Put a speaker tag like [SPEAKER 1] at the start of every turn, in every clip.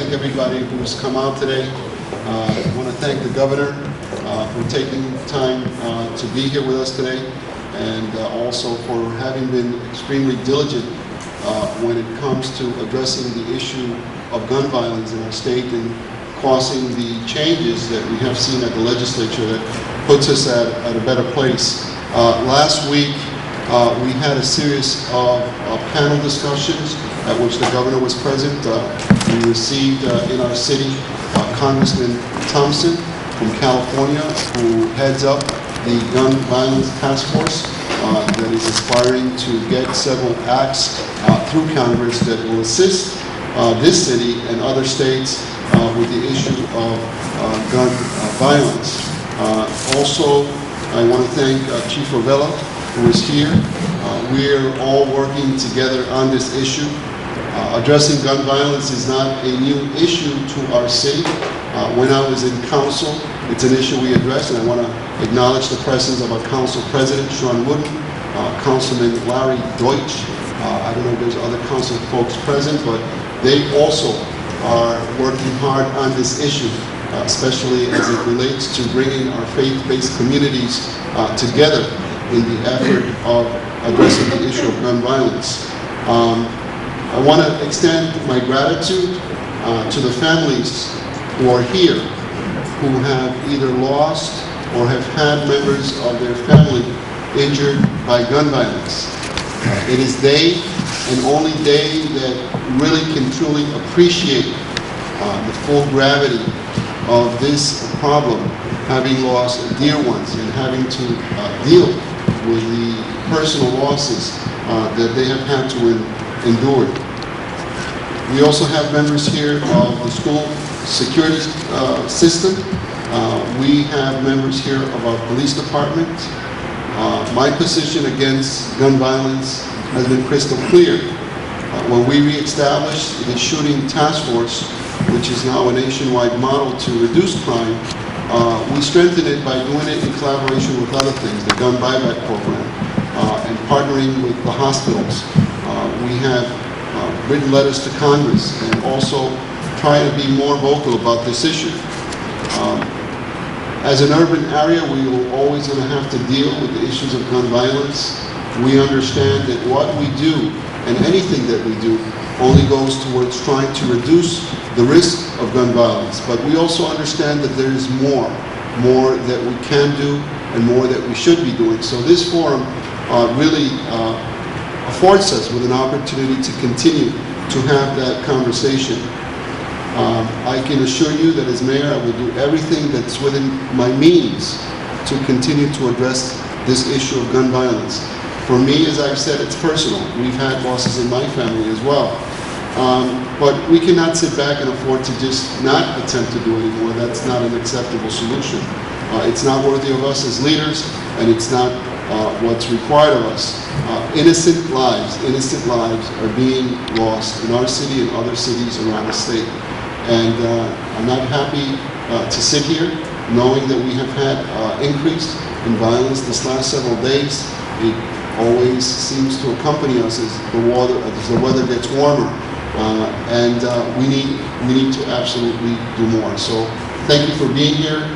[SPEAKER 1] thank everybody who's come out today. I want to thank the governor for taking time to be here with us today, and also for having been extremely diligent when it comes to addressing the issue of gun violence in our state and causing the changes that we have seen at the legislature that puts us at a better place. Last week, we had a series of panel discussions at which the governor was present. We received in our city Congressman Thompson from California, who heads up the gun violence task force that is aspiring to get several acts through Congress that will assist this city and other states with the issue of gun violence. Also, I want to thank Chief Ravella, who is here. We're all working together on this issue. Addressing gun violence is not a new issue to our city. When I was in council, it's an issue we addressed, and I want to acknowledge the presence of our council president, Sean Wooden, Councilman Larry Deutsch. I don't know if there's other council folks present, but they also are working hard on this issue, especially as it relates to bringing our faith-based communities together in the effort of addressing the issue of gun violence. I want to extend my gratitude to the families who are here, who have either lost or have had members of their family injured by gun violence. It is they, and only they, that really can truly appreciate the full gravity of this problem, having lost dear ones and having to deal with the personal losses that they have had to endure. We also have members here of the school security system. We have members here of our police department. My position against gun violence has been crystal clear. When we reestablished the shooting task force, which is now a nationwide model to reduce crime, we strengthened it by doing it in collaboration with other things, the gun buyback program, and partnering with the hospitals. We have written letters to Congress and also trying to be more vocal about this issue. As an urban area, we will always going to have to deal with the issues of gun violence. We understand that what we do and anything that we do only goes towards trying to reduce the risk of gun violence. But we also understand that there is more that we can do and more that we should be doing. So this forum really affords us with an opportunity to continue to have that conversation. I can assure you that as mayor, I will do everything that's within my means to continue to address this issue of gun violence. For me, as I've said, it's personal. We've had losses in my family as well. But we cannot sit back and afford to just not attempt to do anymore. That's not an acceptable solution. It's not worthy of us as leaders, and it's not what's required of us. Innocent lives are being lost in our city and other cities around the state. And I'm not happy to sit here knowing that we have had increase in violence this last several days. It always seems to accompany us as the weather gets warmer, and we need to absolutely do more. So thank you for being here.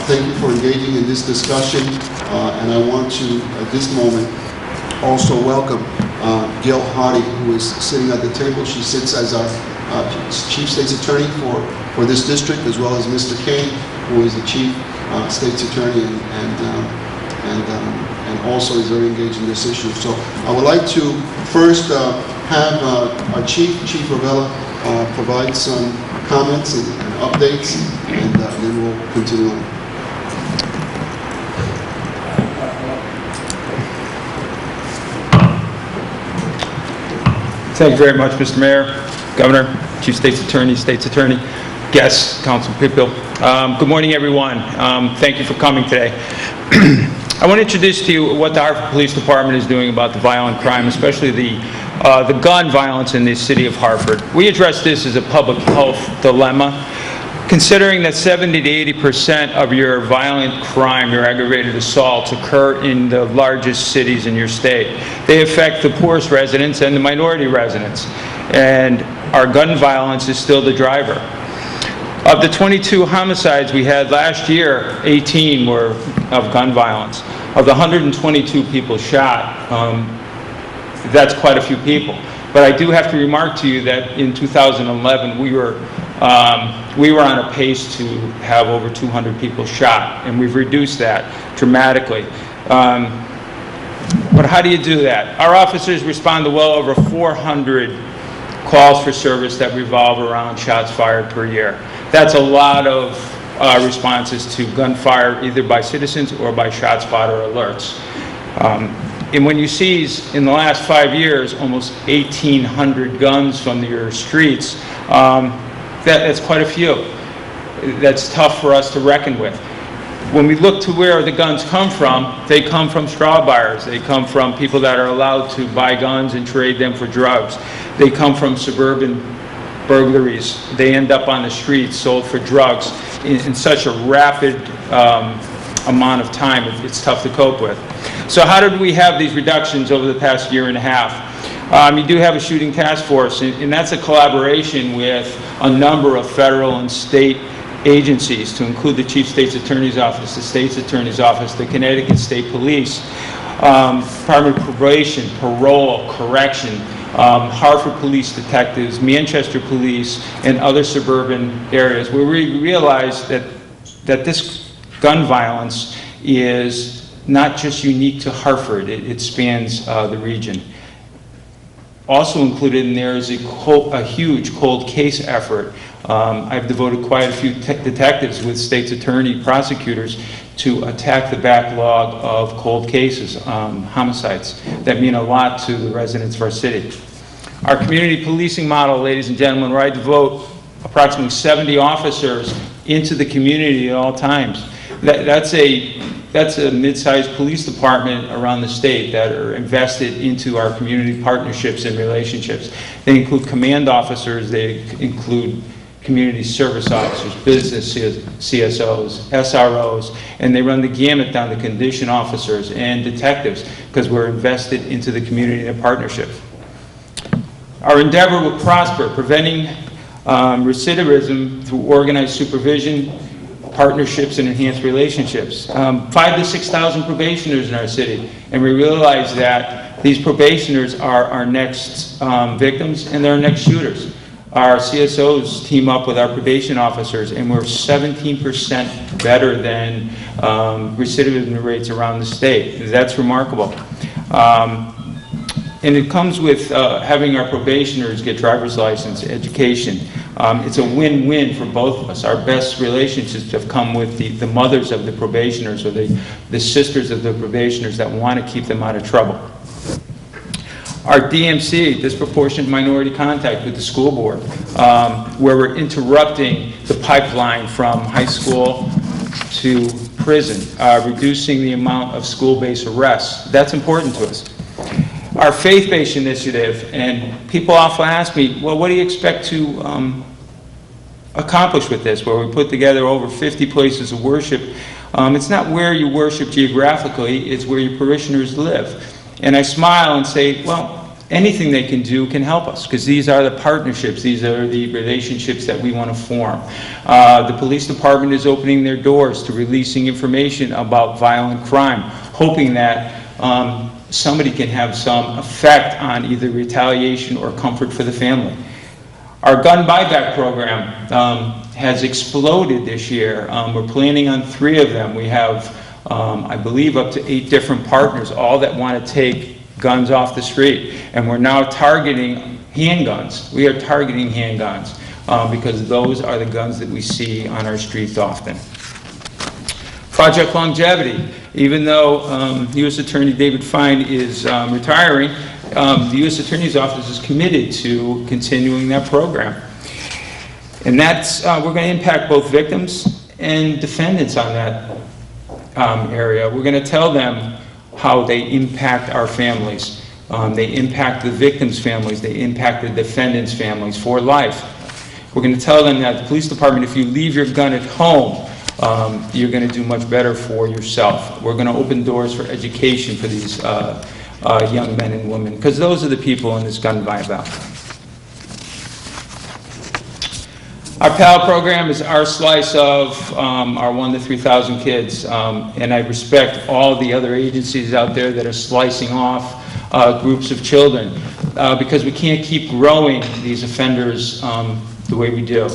[SPEAKER 1] Thank you for engaging in this discussion, and I want to, at this moment, also welcome Gail Hardy, who is sitting at the table. She sits as our Chief State's Attorney for this district, as well as Mr. Kane, who is the Chief State's Attorney and also is very engaged in this issue. So I would like to first have our Chief Ravella, provide some comments and updates, and then we'll continue on.
[SPEAKER 2] Thank you very much, Mr. Mayor, Governor, Chief State's Attorney, guests, council people. Good morning, everyone. Thank you for coming today. I want to introduce to you what the Hartford Police Department is doing about the violent crime, especially the gun violence in the city of Hartford. We address this as a public health dilemma. Considering that 70 to 80% of your violent crime, your aggravated assaults, occur in the largest cities in your state, they affect the poorest residents and the minority residents. And our gun violence is still the driver. Of the 22 homicides we had last year, 18 were of gun violence. Of the 122 people shot, that's quite a few people. But I do have to remark to you that in 2011, we were on a pace to have over 200 people shot, and we've reduced that dramatically. But how do you do that? Our officers respond to well over 400 calls for service that revolve around shots fired per year. That's a lot of responses to gunfire, either by citizens or by shot spotter alerts. And when you seize, in the last 5 years, almost 1,800 guns from your streets, that's quite a few. That's tough for us to reckon with. When we look to where the guns come from, they come from straw buyers. They come from people that are allowed to buy guns and trade them for drugs. They come from suburban burglaries. They end up on the streets, sold for drugs in such a rapid amount of time. It's tough to cope with. So how did we have these reductions over the past year and a half? You do have a shooting task force, and that's a collaboration with a number of federal and state agencies, to include the Chief State's Attorney's Office, the State's Attorney's Office, the Connecticut State Police, Department of Probation, Parole, Correction, Hartford Police Detectives, Manchester Police, and other suburban areas, where we realized that this gun violence is not just unique to Hartford, it spans the region. Also included in there is a huge cold case effort. I've devoted quite a few detectives with state's attorney, prosecutors, to attack the backlog of cold cases, homicides, that mean a lot to the residents of our city. Our community policing model, ladies and gentlemen, where I devote approximately 70 officers into the community at all times. That's a mid-sized police department around the state that are invested into our community partnerships and relationships. They include command officers, they include community service officers, business CSOs, SROs, and they run the gamut down to condition officers and detectives, because we're invested into the community and partnership. Our endeavor will prosper, preventing recidivism through organized supervision, partnerships, and enhanced relationships. 5,000 to 6,000 probationers in our city, and we realize that these probationers are our next victims and they're our next shooters. Our CSOs team up with our probation officers, and we're 17% better than recidivism rates around the state. That's remarkable. And it comes with having our probationers get driver's license, education. It's a win-win for both of us. Our best relationships have come with the mothers of the probationers, or the sisters of the probationers that want to keep them out of trouble. Our DMC, disproportionate minority contact with the school board, where we're interrupting the pipeline from high school to prison, reducing the amount of school-based arrests. That's important to us. Our faith-based initiative, and people often ask me, well, what do you expect to accomplish with this, where we put together over 50 places of worship? It's not where you worship geographically, it's where your parishioners live. And I smile and say, well, anything they can do can help us, because these are the partnerships, these are the relationships that we want to form. The police department is opening their doors to releasing information about violent crime, hoping that somebody can have some effect on either retaliation or comfort for the family. Our gun buyback program has exploded this year. We're planning on 3 of them. We have, I believe, up to 8 different partners, all that want to take guns off the street. And we're now targeting handguns. We are targeting handguns because those are the guns that we see on our streets often. Project Longevity. Even though U.S. Attorney David Fine is retiring, the U.S. Attorney's Office is committed to continuing that program. And that's, we're going to impact both victims and defendants on that area. We're going to tell them how they impact our families. They impact the victims' families. They impact the defendants' families for life. We're going to tell them that the police department, if you leave your gun at home, you're going to do much better for yourself. We're going to open doors for education for these young men and women, because those are the people in this gun buyback. Our PAL program is our slice of our 1 to 3,000 kids, and I respect all the other agencies out there that are slicing off groups of children, because we can't keep growing these offenders the way we do.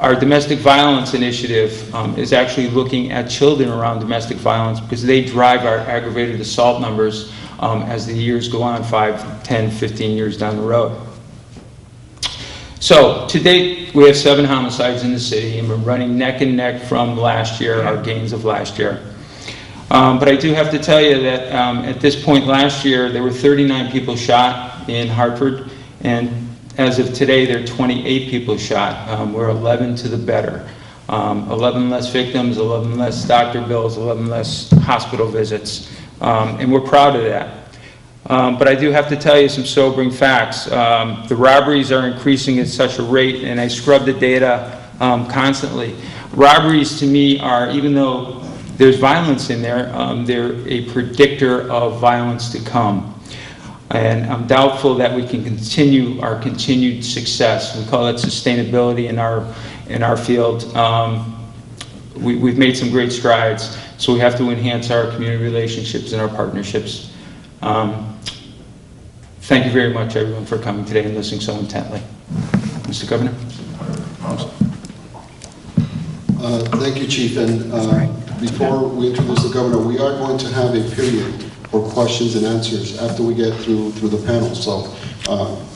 [SPEAKER 2] Our domestic violence initiative is actually looking at children around domestic violence, because they drive our aggravated assault numbers as the years go on, 5, 10, 15 years down the road. So, to date, we have 7 homicides in the city, and we're running neck and neck from last year, our gains of last year. But I do have to tell you that at this point last year, there were 39 people shot in Hartford, and as of today, there are 28 people shot. We're 11 to the better. 11 less victims, 11 less doctor bills, 11 less hospital visits, and we're proud of that. But I do have to tell you some sobering facts. The robberies are increasing at such a rate, and I scrub the data constantly. Robberies to me are, even though there's violence in there, they're a predictor of violence to come. And I'm doubtful that we can continue our continued success. We call that sustainability in our field. We've made some great strides, so we have to enhance our community relationships and our partnerships. Thank you very much, everyone, for coming today and listening so intently. Mr. Governor?
[SPEAKER 1] Thank you, Chief. And before we introduce the governor, we are going to have a period for questions and answers after we get through the panel. So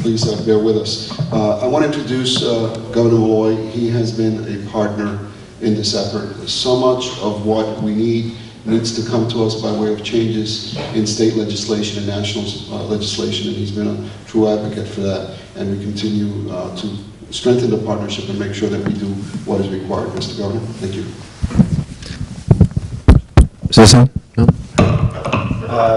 [SPEAKER 1] please bear with us. I want to introduce Governor Malloy. He has been a partner in this effort. So much of what we need needs to come to us by way of changes in state legislation and national legislation, and he's been a true advocate for that. And we continue to strengthen the partnership and make sure that we do what is required. Mr. Governor, thank you.
[SPEAKER 3] Is this on? No?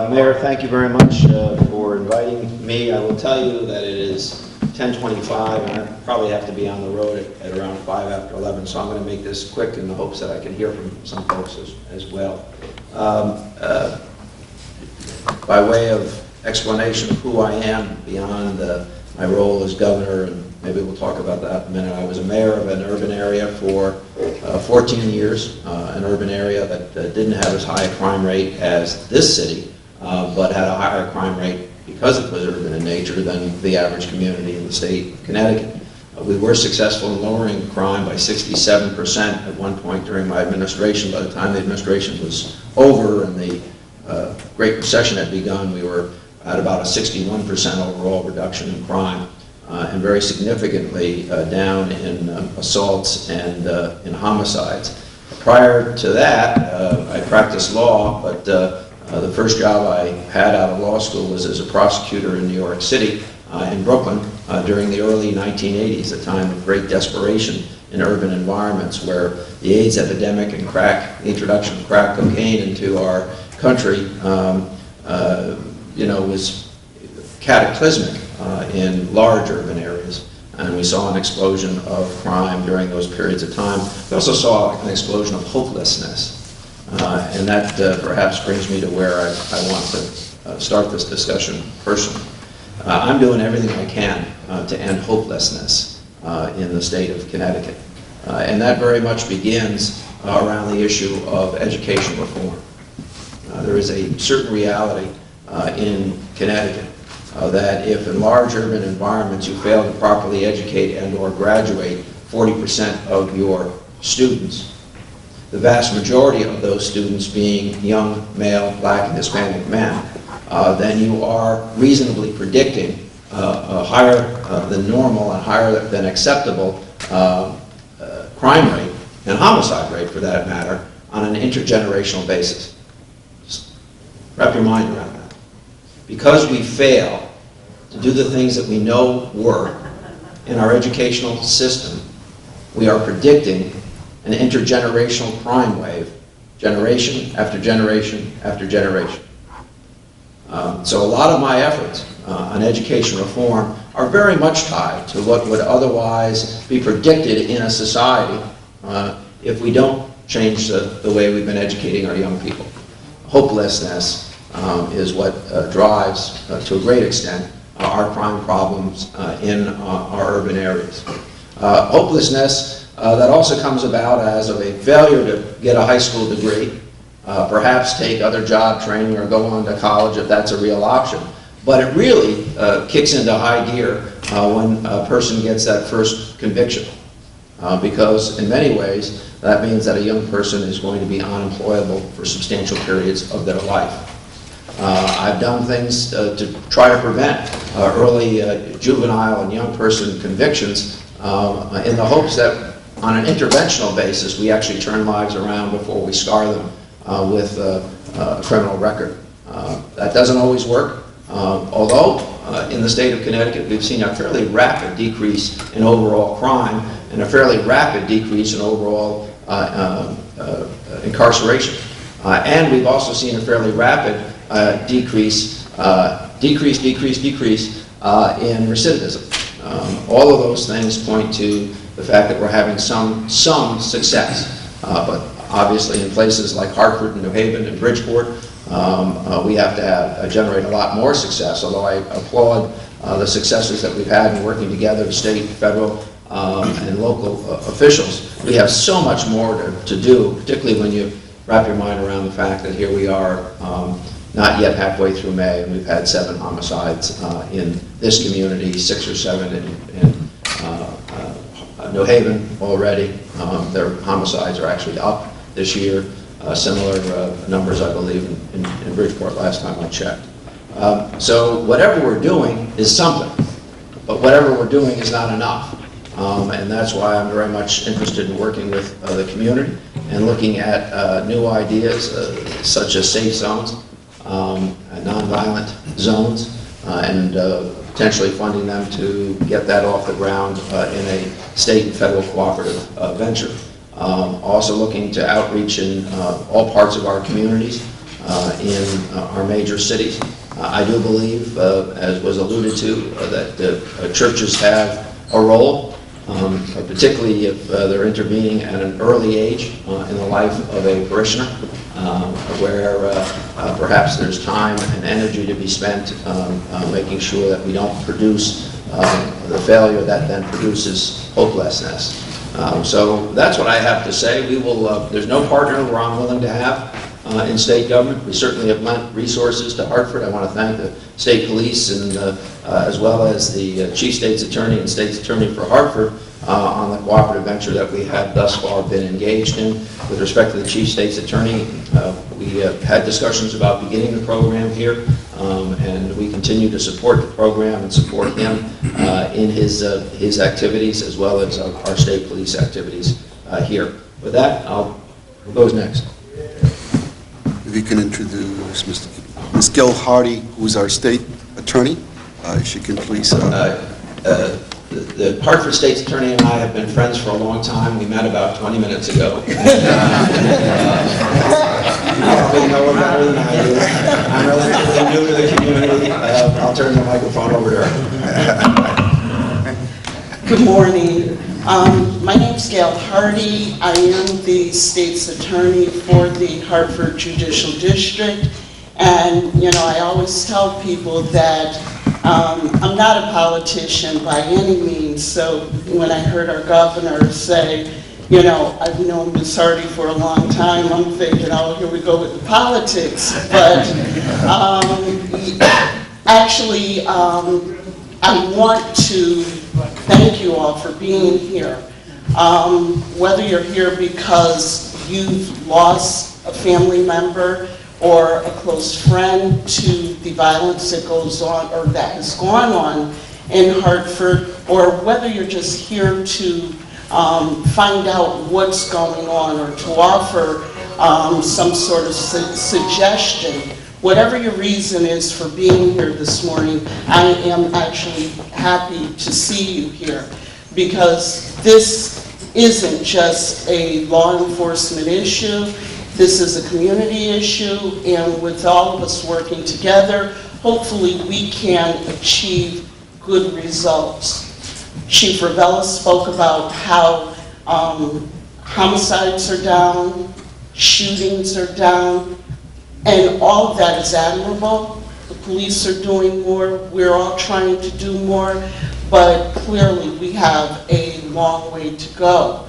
[SPEAKER 4] Mayor, thank you very much for inviting me. I will tell you that it is 10:25, and I probably have to be on the road at around 5 after 11, so I'm going to make this quick in the hopes that I can hear from some folks as well. By way of explanation of who I am beyond my role as governor, and maybe we'll talk about that in a minute. I was a mayor of an urban area for 14 years, an urban area that didn't have as high a crime rate as this city, but had a higher crime rate because it was urban in nature than the average community in the state of Connecticut. We were successful in lowering crime by 67% at one point during my administration. By the time the administration was over and the Great Recession had begun, we were at about a 61% overall reduction in crime, and very significantly down in assaults and in homicides. Prior to that, I practiced law, but the first job I had out of law school was as a prosecutor in New York City, in Brooklyn, during the early 1980s, a time of great desperation in urban environments where the AIDS epidemic and the introduction of crack cocaine into our country, was cataclysmic in large urban areas. And we saw an explosion of crime during those periods of time. We also saw an explosion of hopelessness. And that perhaps brings me to where I want to start this discussion personally. I'm doing everything I can to end hopelessness in the state of Connecticut. And that very much begins around the issue of education reform. There is a certain reality in Connecticut that if in large urban environments you fail to properly educate and or graduate 40% of your students, the vast majority of those students being young male, black, and Hispanic men, then you are reasonably predicting a higher than normal and higher than acceptable crime rate and homicide rate, for that matter, on an intergenerational basis. Just wrap your mind around that. Because we fail to do the things that we know work in our educational system, we are predicting an intergenerational crime wave, generation after generation after generation. So a lot of my efforts on education reform are very much tied to what would otherwise be predicted in a society if we don't change the way we've been educating our young people. Hopelessness is what drives, to a great extent, our crime problems in our urban areas. Hopelessness that also comes about as of a failure to get a high school degree, perhaps take other job training or go on to college if that's a real option. But it really kicks into high gear when a person gets that first conviction. Because in many ways, that means that a young person is going to be unemployable for substantial periods of their life. I've done things to try to prevent early juvenile and young person convictions in the hopes that on an interventional basis, we actually turn lives around before we scar them with a criminal record. That doesn't always work, although in the state of Connecticut, we've seen a fairly rapid decrease in overall crime and a fairly rapid decrease in overall incarceration. And we've also seen a fairly rapid decrease in recidivism. All of those things point to the fact that we're having some success. But obviously in places like Hartford and New Haven and Bridgeport, we have to generate a lot more success, although I applaud the successes that we've had in working together, state, federal, and local officials. We have so much more to do, particularly when you wrap your mind around the fact that here we are not yet halfway through May, and we've had 7 homicides in this community, 6 or 7 in New Haven already. Their homicides are actually up this year. Similar numbers, I believe, in Bridgeport last time I checked. So whatever we're doing is something, but whatever we're doing is not enough. And that's why I'm very much interested in working with the community and looking at new ideas such as safe zones, nonviolent zones, and potentially funding them to get that off the ground in a state and federal cooperative venture. Also looking to outreach in all parts of our communities in our major cities. I do believe, as was alluded to, that churches have a role, particularly if they're intervening at an early age in the life of a parishioner, where perhaps there's time and energy to be spent making sure that we don't produce the failure that then produces hopelessness. So that's what I have to say. We will. There's no partner we're unwilling to have in state government. We certainly have lent resources to Hartford. I want to thank the state police and as well as the chief state's attorney and state's attorney for Hartford on the cooperative venture that we have thus far been engaged in. With respect to the chief state's attorney, we have had discussions about beginning the program here, and we continue to support the program and support him in his activities as well as our state police activities here. With that, who goes next?
[SPEAKER 1] If you can introduce Ms. Gail Hardy, who's our state attorney, if she can please.
[SPEAKER 4] The Hartford State's Attorney and I have been friends for a long time. We met about 20 minutes ago. You probably know her better than I do. I'm relatively new to the community. I'll turn the microphone over to her.
[SPEAKER 3] Good morning. My name's Gail Hardy. I am the state's attorney for the Hartford Judicial District. And, you know, I always tell people that I'm not a politician by any means, so when I heard our governor say, you know, I've known Ms. Hardy for a long time, I'm thinking, oh, here we go with the politics. But actually, I want to thank you all for being here. Whether you're here because you've lost a family member or a close friend to the violence that goes on or that has gone on in Hartford, or whether you're just here to find out what's going on or to offer some sort of suggestion. Whatever your reason is for being here this morning, I am actually happy to see you here, because this isn't just a law enforcement issue. This is a community issue, and with all of us working together, hopefully we can achieve good results. Chief Ravella spoke about how homicides are down, shootings are down, and all of that is admirable, The police are doing more. We're all trying to do more, but clearly we have a long way to go.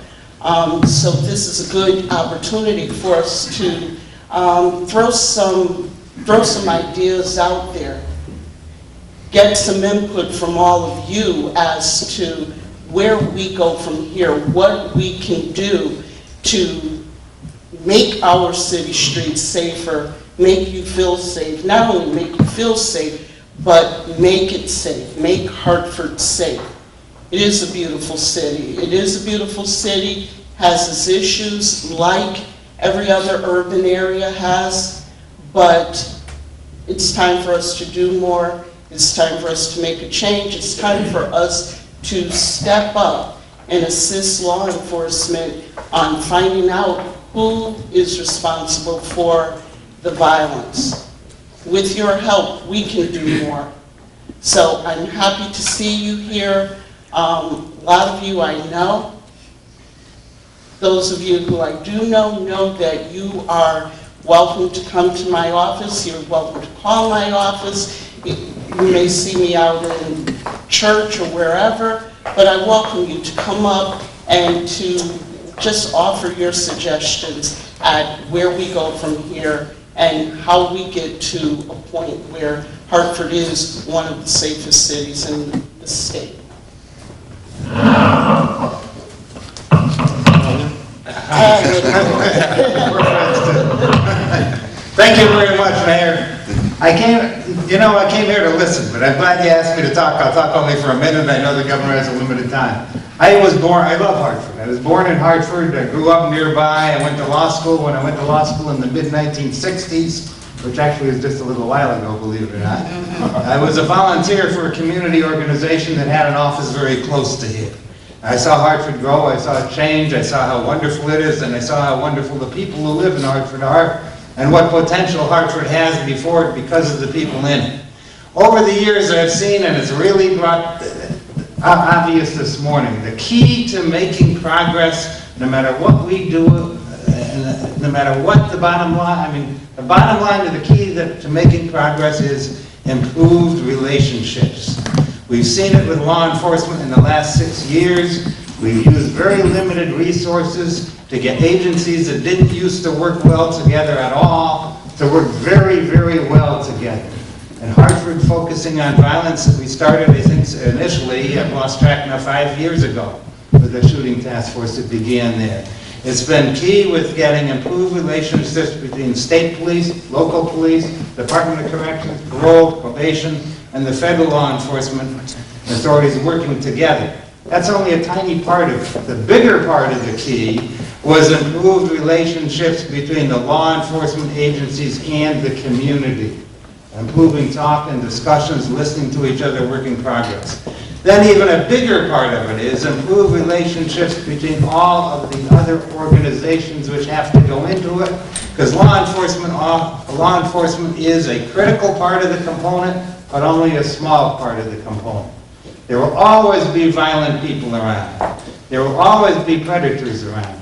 [SPEAKER 3] So this is a good opportunity for us to throw some ideas out there, get some input from all of you as to where we go from here, what we can do to make our city streets safer, make you feel safe, not only make you feel safe, but make it safe, make Hartford safe. It is a beautiful city. It is a beautiful city, has its issues like every other urban area has, but it's time for us to do more. It's time for us to make a change. It's time for us to step up and assist law enforcement on finding out who is responsible for the violence. With your help, we can do more. So I'm happy to see you here. A lot of you I know. Those of you who I do know that you are welcome to come to my office. You're welcome to call my office. You may see me out in church or wherever, but I welcome you to come up and to just offer your suggestions at where we go from here and how we get to a point where Hartford is one of the safest cities in the state.
[SPEAKER 5] Thank you very much, Mayor. I came here to listen, but I'm glad you asked me to talk. I'll talk only for a minute. I know the governor has a limited time. I love Hartford. I was born in Hartford. I grew up nearby. I went to law school. When I went to law school in the mid-1960s, which actually is just a little while ago, believe it or not, I was a volunteer for a community organization that had an office very close to here. I saw Hartford grow, I saw it change, I saw how wonderful it is, and I saw how wonderful the people who live in Hartford are, and what potential Hartford has before it because of the people in it. Over the years I've seen, and it's really brought obvious this morning, the key to making progress, no matter what we do, no matter what the bottom line, the bottom line to the key to making progress is improved relationships. We've seen it with law enforcement in the last 6 years. We've used very limited resources to get agencies that didn't used to work well together at all to work very, very well together. And Hartford focusing on violence that we started, I think, initially, I've lost track now, 5 years ago with the shooting task force that began there. It's been key with getting improved relationships between state police, local police, Department of Corrections, parole, probation, and the federal law enforcement authorities working together. That's only a tiny part of it. The bigger part of the key was improved relationships between the law enforcement agencies and the community. Improving talk and discussions, listening to each other, work in progress. Then even a bigger part of it is improved relationships between all of the other organizations which have to go into it, because law enforcement is a critical part of the component, but only a small part of the component. There will always be violent people around. There will always be predators around.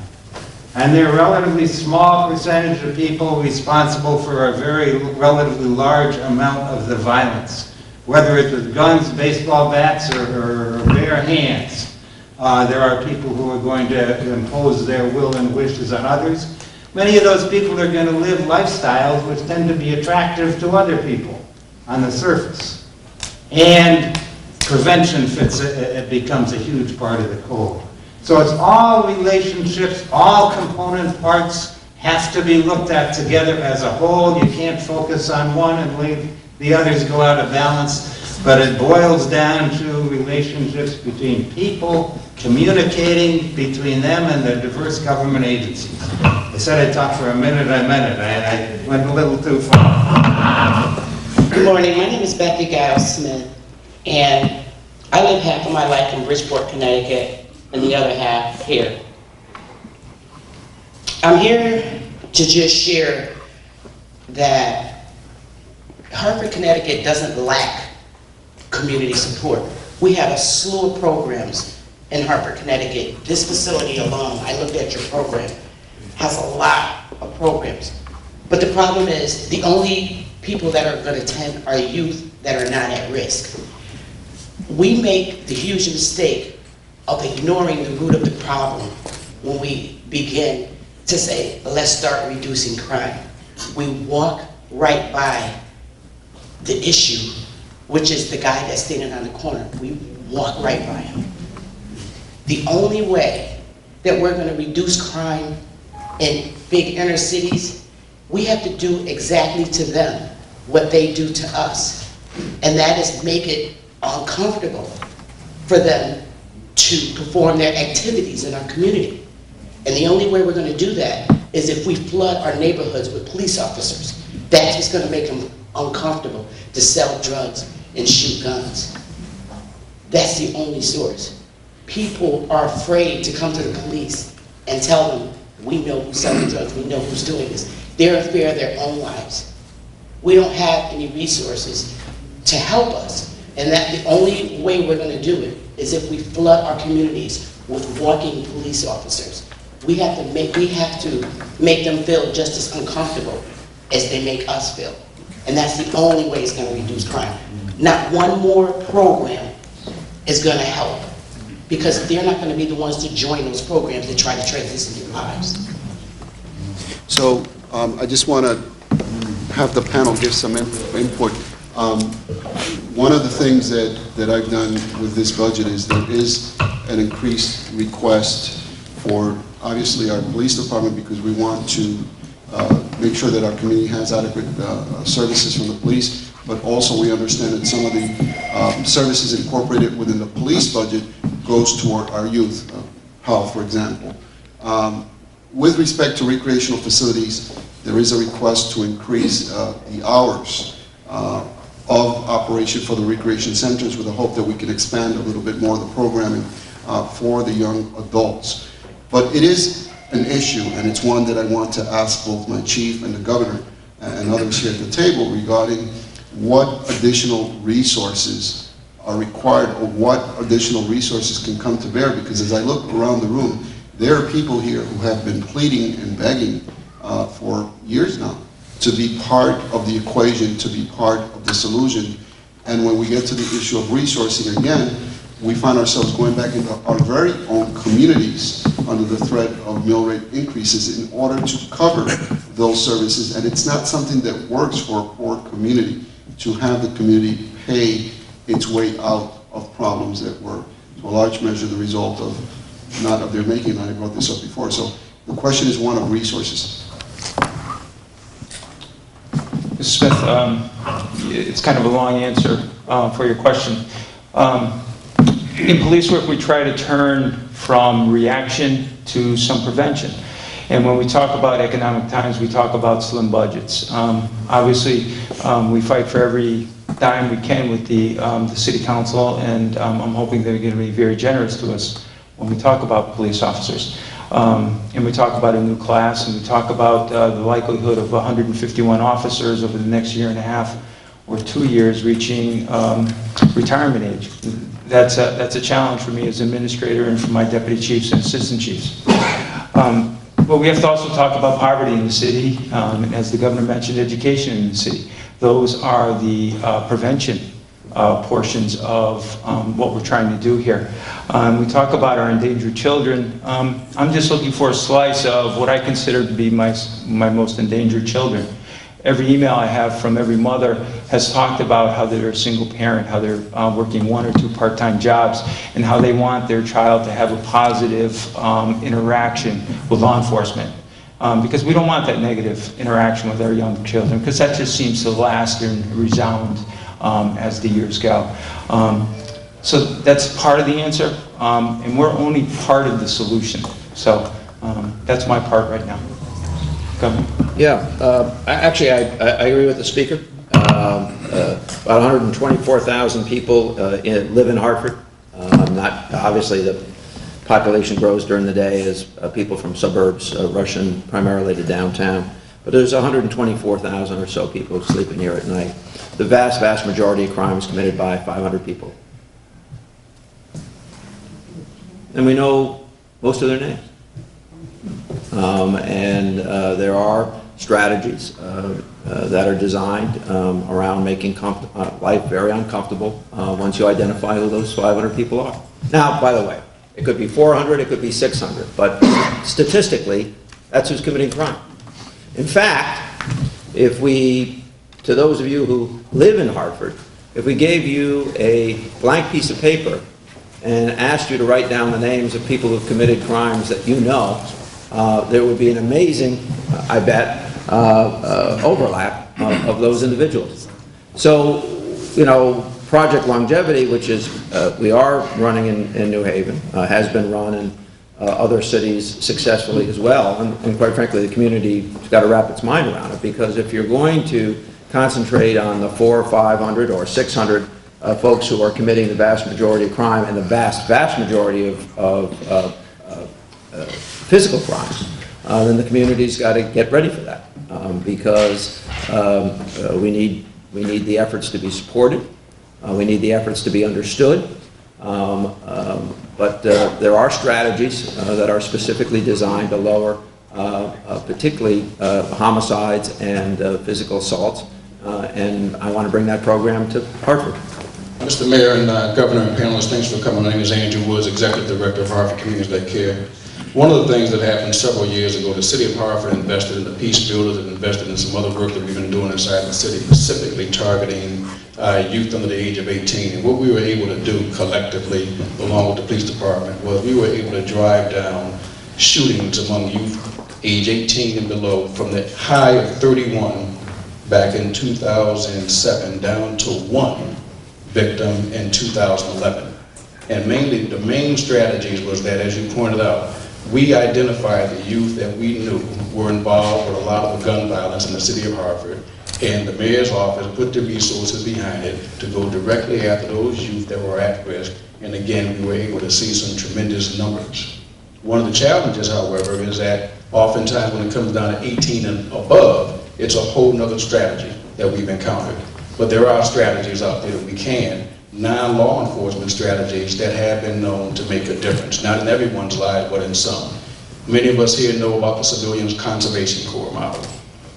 [SPEAKER 5] And there are a relatively small percentage of people responsible for a very relatively large amount of the violence, whether it's with guns, baseball bats, or bare hands. There are people who are going to impose their will and wishes on others. Many of those people are going to live lifestyles which tend to be attractive to other people on the surface. And prevention it becomes a huge part of the code. So it's all relationships, all component parts have to be looked at together as a whole. You can't focus on one and leave the others go out of balance. But it boils down to relationships between people, communicating between them and their diverse government agencies. I said I'd talk for a minute, I meant it. I went a little too far.
[SPEAKER 6] Good morning, my name is Becky Giles-Smith, and I live half of my life in Bridgeport, Connecticut, and the other half here. I'm here to just share that Hartford, Connecticut doesn't lack community support. We have a slew of programs in Hartford, Connecticut. This facility alone, I looked at your program, has a lot of programs. But the problem is the only people that are going to attend are youth that are not at risk. We make the huge mistake of ignoring the root of the problem when we begin to say, let's start reducing crime. We walk right by the issue, which is the guy that's standing on the corner. We walk right by him. The only way that we're going to reduce crime in big inner cities, we have to do exactly to them what they do to us. And that is make it uncomfortable for them to perform their activities in our community. And the only way we're going to do that is if we flood our neighborhoods with police officers. That's what's going to make them uncomfortable to sell drugs and shoot guns. That's the only source. People are afraid to come to the police and tell them, we know who's selling drugs, we know who's doing this. They're in fear of their own lives. We don't have any resources to help us. And that the only way we're going to do it is if we flood our communities with walking police officers. We have to make them feel just as uncomfortable as they make us feel. And that's the only way it's going to reduce crime. Not one more program is going to help, because they're not going to be the ones to join those programs that try to transition their lives.
[SPEAKER 1] So I just want to have the panel give some input. One of the things that I've done with this budget is there is an increased request for, obviously, our police department, because we want to make sure that our community has adequate services from the police, but also we understand that some of the services incorporated within the police budget goes toward our youth, health, for example. With respect to recreational facilities, there is a request to increase the hours of operation for the recreation centers, with the hope that we can expand a little bit more of the programming for the young adults. But it is an issue, and it's one that I want to ask both my chief and the governor and others here at the table regarding what additional resources are required, or what additional resources can come to bear, because as I look around the room, there are people here who have been pleading and begging for years now to be part of the equation, to be part of the solution. And when we get to the issue of resourcing again, we find ourselves going back into our very own communities under the threat of mill rate increases in order to cover those services. And it's not something that works for a poor community to have the community pay its way out of problems that were, to a large measure, the result of not of their making, and I brought this up before. So the question is one of resources.
[SPEAKER 2] Mr. Smith, it's kind of a long answer for your question. In police work, we try to turn from reaction to some prevention. And when we talk about economic times, we talk about slim budgets. Obviously, we fight for every dime we can with the city council, and I'm hoping they're going to be very generous to us when we talk about police officers. And we talk about a new class, and we talk about the likelihood of 151 officers over the next year and a half or 2 years reaching retirement age. That's a challenge for me as administrator and for my deputy chiefs and assistant chiefs. But we have to also talk about poverty in the city, and as the governor mentioned, education in the city. Those are the prevention portions of what we're trying to do here. We talk about our endangered children. I'm just looking for a slice of what I consider to be my most endangered children. Every email I have from every mother has talked about how they're a single parent, how they're working 1 or 2 part-time jobs, and how they want their child to have a positive interaction with law enforcement. Because we don't want that negative interaction with our young children, because that just seems to last and resound as the years go. So that's part of the answer, and we're only part of the solution. So that's my part right now. Governor?
[SPEAKER 4] Yeah, actually, I agree with the speaker. About 124,000 people live in Hartford. Not obviously, the population grows during the day as people from suburbs rush in primarily to downtown. But there's 124,000 or so people sleeping here at night. The vast, vast majority of crime is committed by 500 people. And we know most of their names. And there are strategies that are designed around making life very uncomfortable once you identify who those 500 people are. Now, by the way, it could be 400, it could be 600, but statistically, that's who's committing crime. In fact, if we, to those of you who live in Hartford, if we gave you a blank piece of paper and asked you to write down the names of people who've committed crimes that you know, there would be an amazing, I bet, overlap of those individuals. So, you know, Project Longevity, which is, we are running in New Haven, has been run in other cities successfully as well, and quite frankly, the community's got to wrap its mind around it, because if you're going to concentrate on the 400 or 500 or 600 folks who are committing the vast majority of crime and the vast majority of physical crimes, then the community's got to get ready for that, because we need the efforts to be supported, we need the efforts to be understood, but there are strategies that are specifically designed to lower particularly homicides and physical assaults, and I want to bring that program to Hartford.
[SPEAKER 7] Mr. Mayor and Governor and panelists, thanks for coming. My name is Andrew Woods, Executive Director of Hartford Communities That Care. One of the things that happened several years ago, the City of Hartford invested in the Peace Builders and invested in some other work that we've been doing inside the city, specifically targeting youth under the age of 18. And what we were able to do collectively, along with the police department, was we were able to drive down shootings among youth age 18 and below from the high of 31 back in 2007 down to 1 victim in 2011. And mainly, the main strategies was that, as you pointed out, we identified the youth that we knew were involved with a lot of the gun violence in the city of Hartford, and the mayor's office put the resources behind it to go directly after those youth that were at risk, and again, we were able to see some tremendous numbers. One of the challenges, however, is that oftentimes when it comes down to 18 and above, it's a whole nother strategy that we've encountered. But there are strategies out there that we can, non-law enforcement strategies that have been known to make a difference, not in everyone's lives, but in some. Many of us here know about the Civilians Conservation Corps model.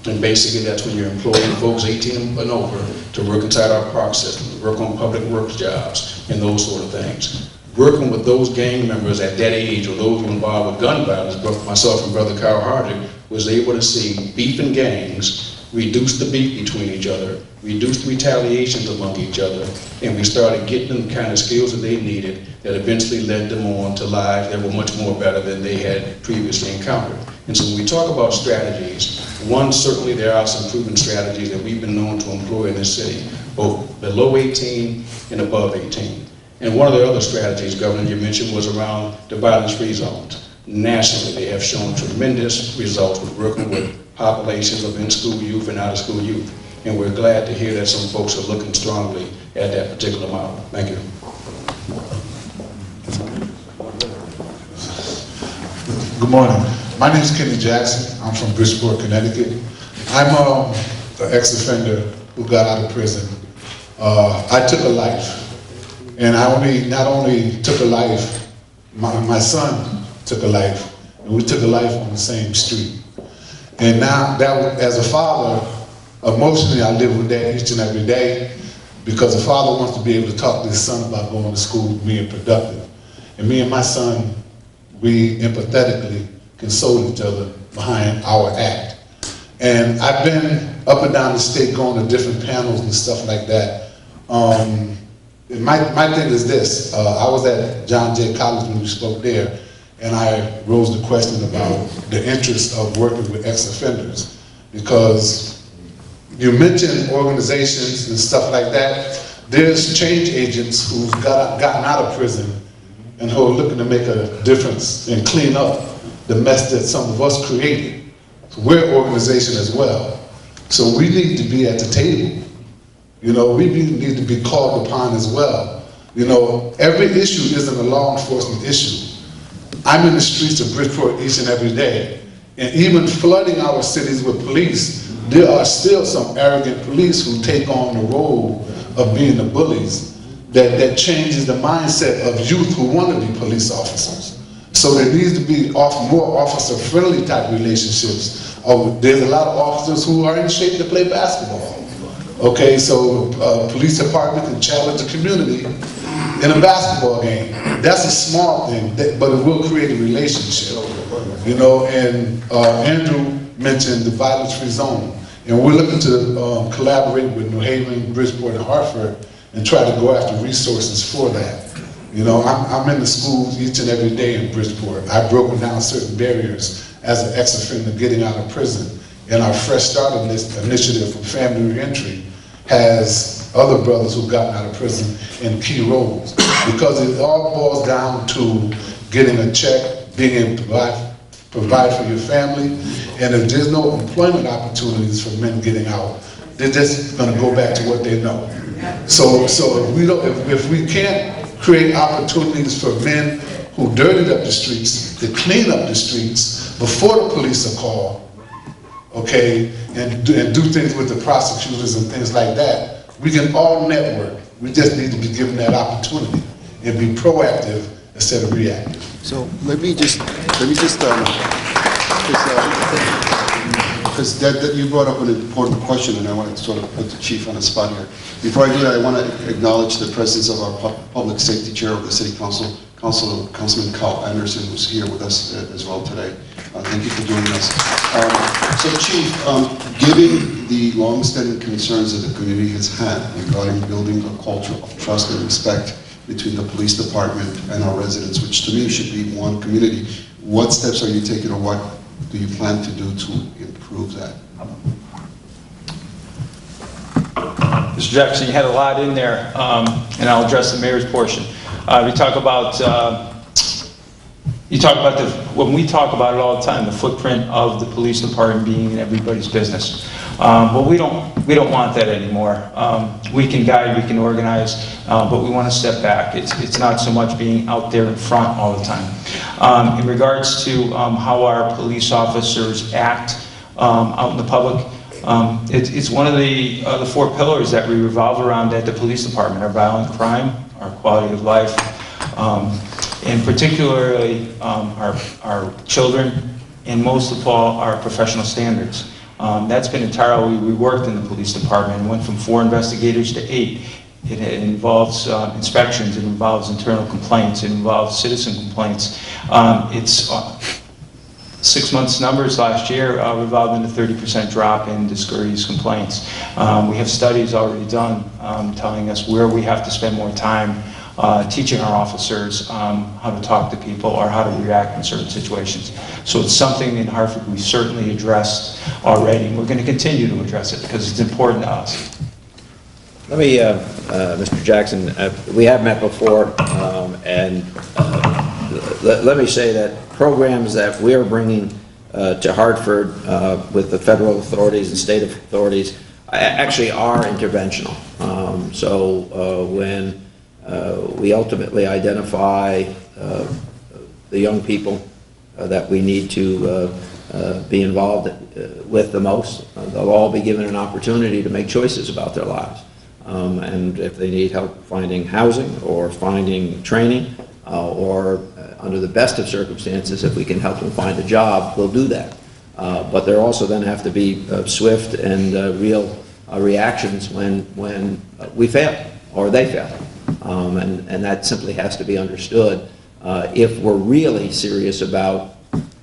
[SPEAKER 7] And basically that's when you're employing folks 18 and over to work inside our park system, work on public works jobs, and those sort of things. Working with those gang members at that age, or those who are involved with gun violence, both myself and Brother Kyle Hardy was able to see beef in gangs reduce the beef between each other, reduce the retaliations among each other, and we started getting them the kind of skills that they needed that eventually led them on to lives that were much more better than they had previously encountered. And so when we talk about strategies, one, certainly there are some proven strategies that we've been known to employ in this city, both below 18 and above 18. And one of the other strategies, Governor, you mentioned was around the violence-free zones. Nationally, they have shown tremendous results with working with populations of in-school youth and out-of-school youth. And we're glad to hear that some folks are looking strongly at that particular model. Thank you.
[SPEAKER 8] Good morning. My name is Kenny Jackson. I'm from Bridgeport, Connecticut. I'm an ex-offender who got out of prison. I took a life. And I not only took a life, my son took a life, and we took a life on the same street. And now, as a father, emotionally I live with that each and every day, because a father wants to be able to talk to his son about going to school, being productive. And me and my son, we empathetically console each other behind our act. And I've been up and down the state going to different panels and stuff like that. My thing is this, I was at John Jay College when we spoke there, and I rose the question about the interest of working with ex-offenders, because you mentioned organizations and stuff like that. There's change agents who've gotten out of prison and who are looking to make a difference and clean up the mess that some of us created. So we're an organization as well. So we need to be at the table. You know, we need to be called upon as well. You know, every issue isn't a law enforcement issue. I'm in the streets of Bridgeport each and every day, and even flooding our cities with police, there are still some arrogant police who take on the role of being the bullies that changes the mindset of youth who want to be police officers. So there needs to be more officer-friendly type relationships. There's a lot of officers who are in shape to play basketball. Okay, so police department can challenge the community in a basketball game. That's a small thing, but it will create a relationship. You know, and Andrew mentioned the violence-free zone. And we're looking to collaborate with New Haven, Bridgeport, and Hartford and try to go after resources for that. You know, I'm in the schools each and every day in Bridgeport. I've broken down certain barriers as an ex-offender getting out of prison. And our Fresh Start initiative for family reentry has other brothers who've gotten out of prison in key roles. Because it all boils down to getting a check, being able to provide for your family, and if there's no employment opportunities for men getting out, they're just going to go back to what they know. So if we can't create opportunities for men who dirtied up the streets to clean up the streets before the police are called, okay, and do things with the prosecutors and things like that, we can all network. We just need to be given that opportunity and be proactive instead of reactive.
[SPEAKER 1] So let me just because you brought up an important question, and I want to sort of put the chief on the spot here. Before I do that, I want to acknowledge the presence of our public safety chair of the city council, Councilman Kyle Anderson, who's here with us as well today. Thank you for joining us. So Chief, given the long-standing concerns that the community has had regarding building a culture of trust and respect between the police department and our residents, which to me should be one community, what steps are you taking, or what do you plan to do to improve that?
[SPEAKER 2] Mr. Jackson, you had a lot in there, and I'll address the mayor's portion. When we talk about it all the time, the footprint of the police department being in everybody's business. Well, we don't want that anymore. We can guide, we can organize, but we want to step back. It's not so much being out there in front all the time. In regards to how our police officers act out in the public, it's one of the 4 pillars that we revolve around at the police department: our violent crime, our quality of life, and particularly our children, and most of all, our professional standards. That's been entirely reworked in the police department. It went from 4 investigators to 8. It involves inspections, it involves internal complaints, it involves citizen complaints. It's 6 months numbers last year revolved in a 30% drop in discourteous complaints. We have studies already done telling us where we have to spend more time teaching our officers how to talk to people or how to react in certain situations. So it's something in Hartford we certainly addressed already, and we're going to continue to address it because it's important to us.
[SPEAKER 4] Let me, Mr. Jackson, we have met before, and let me say that programs that we are bringing to Hartford with the federal authorities and state authorities actually are interventional. So when we ultimately identify the young people that we need to be involved with the most, they'll all be given an opportunity to make choices about their lives. And if they need help finding housing or finding training, or under the best of circumstances, if we can help them find a job, we'll do that. But there also then have to be swift and real reactions when we fail or they fail. And that simply has to be understood if we're really serious about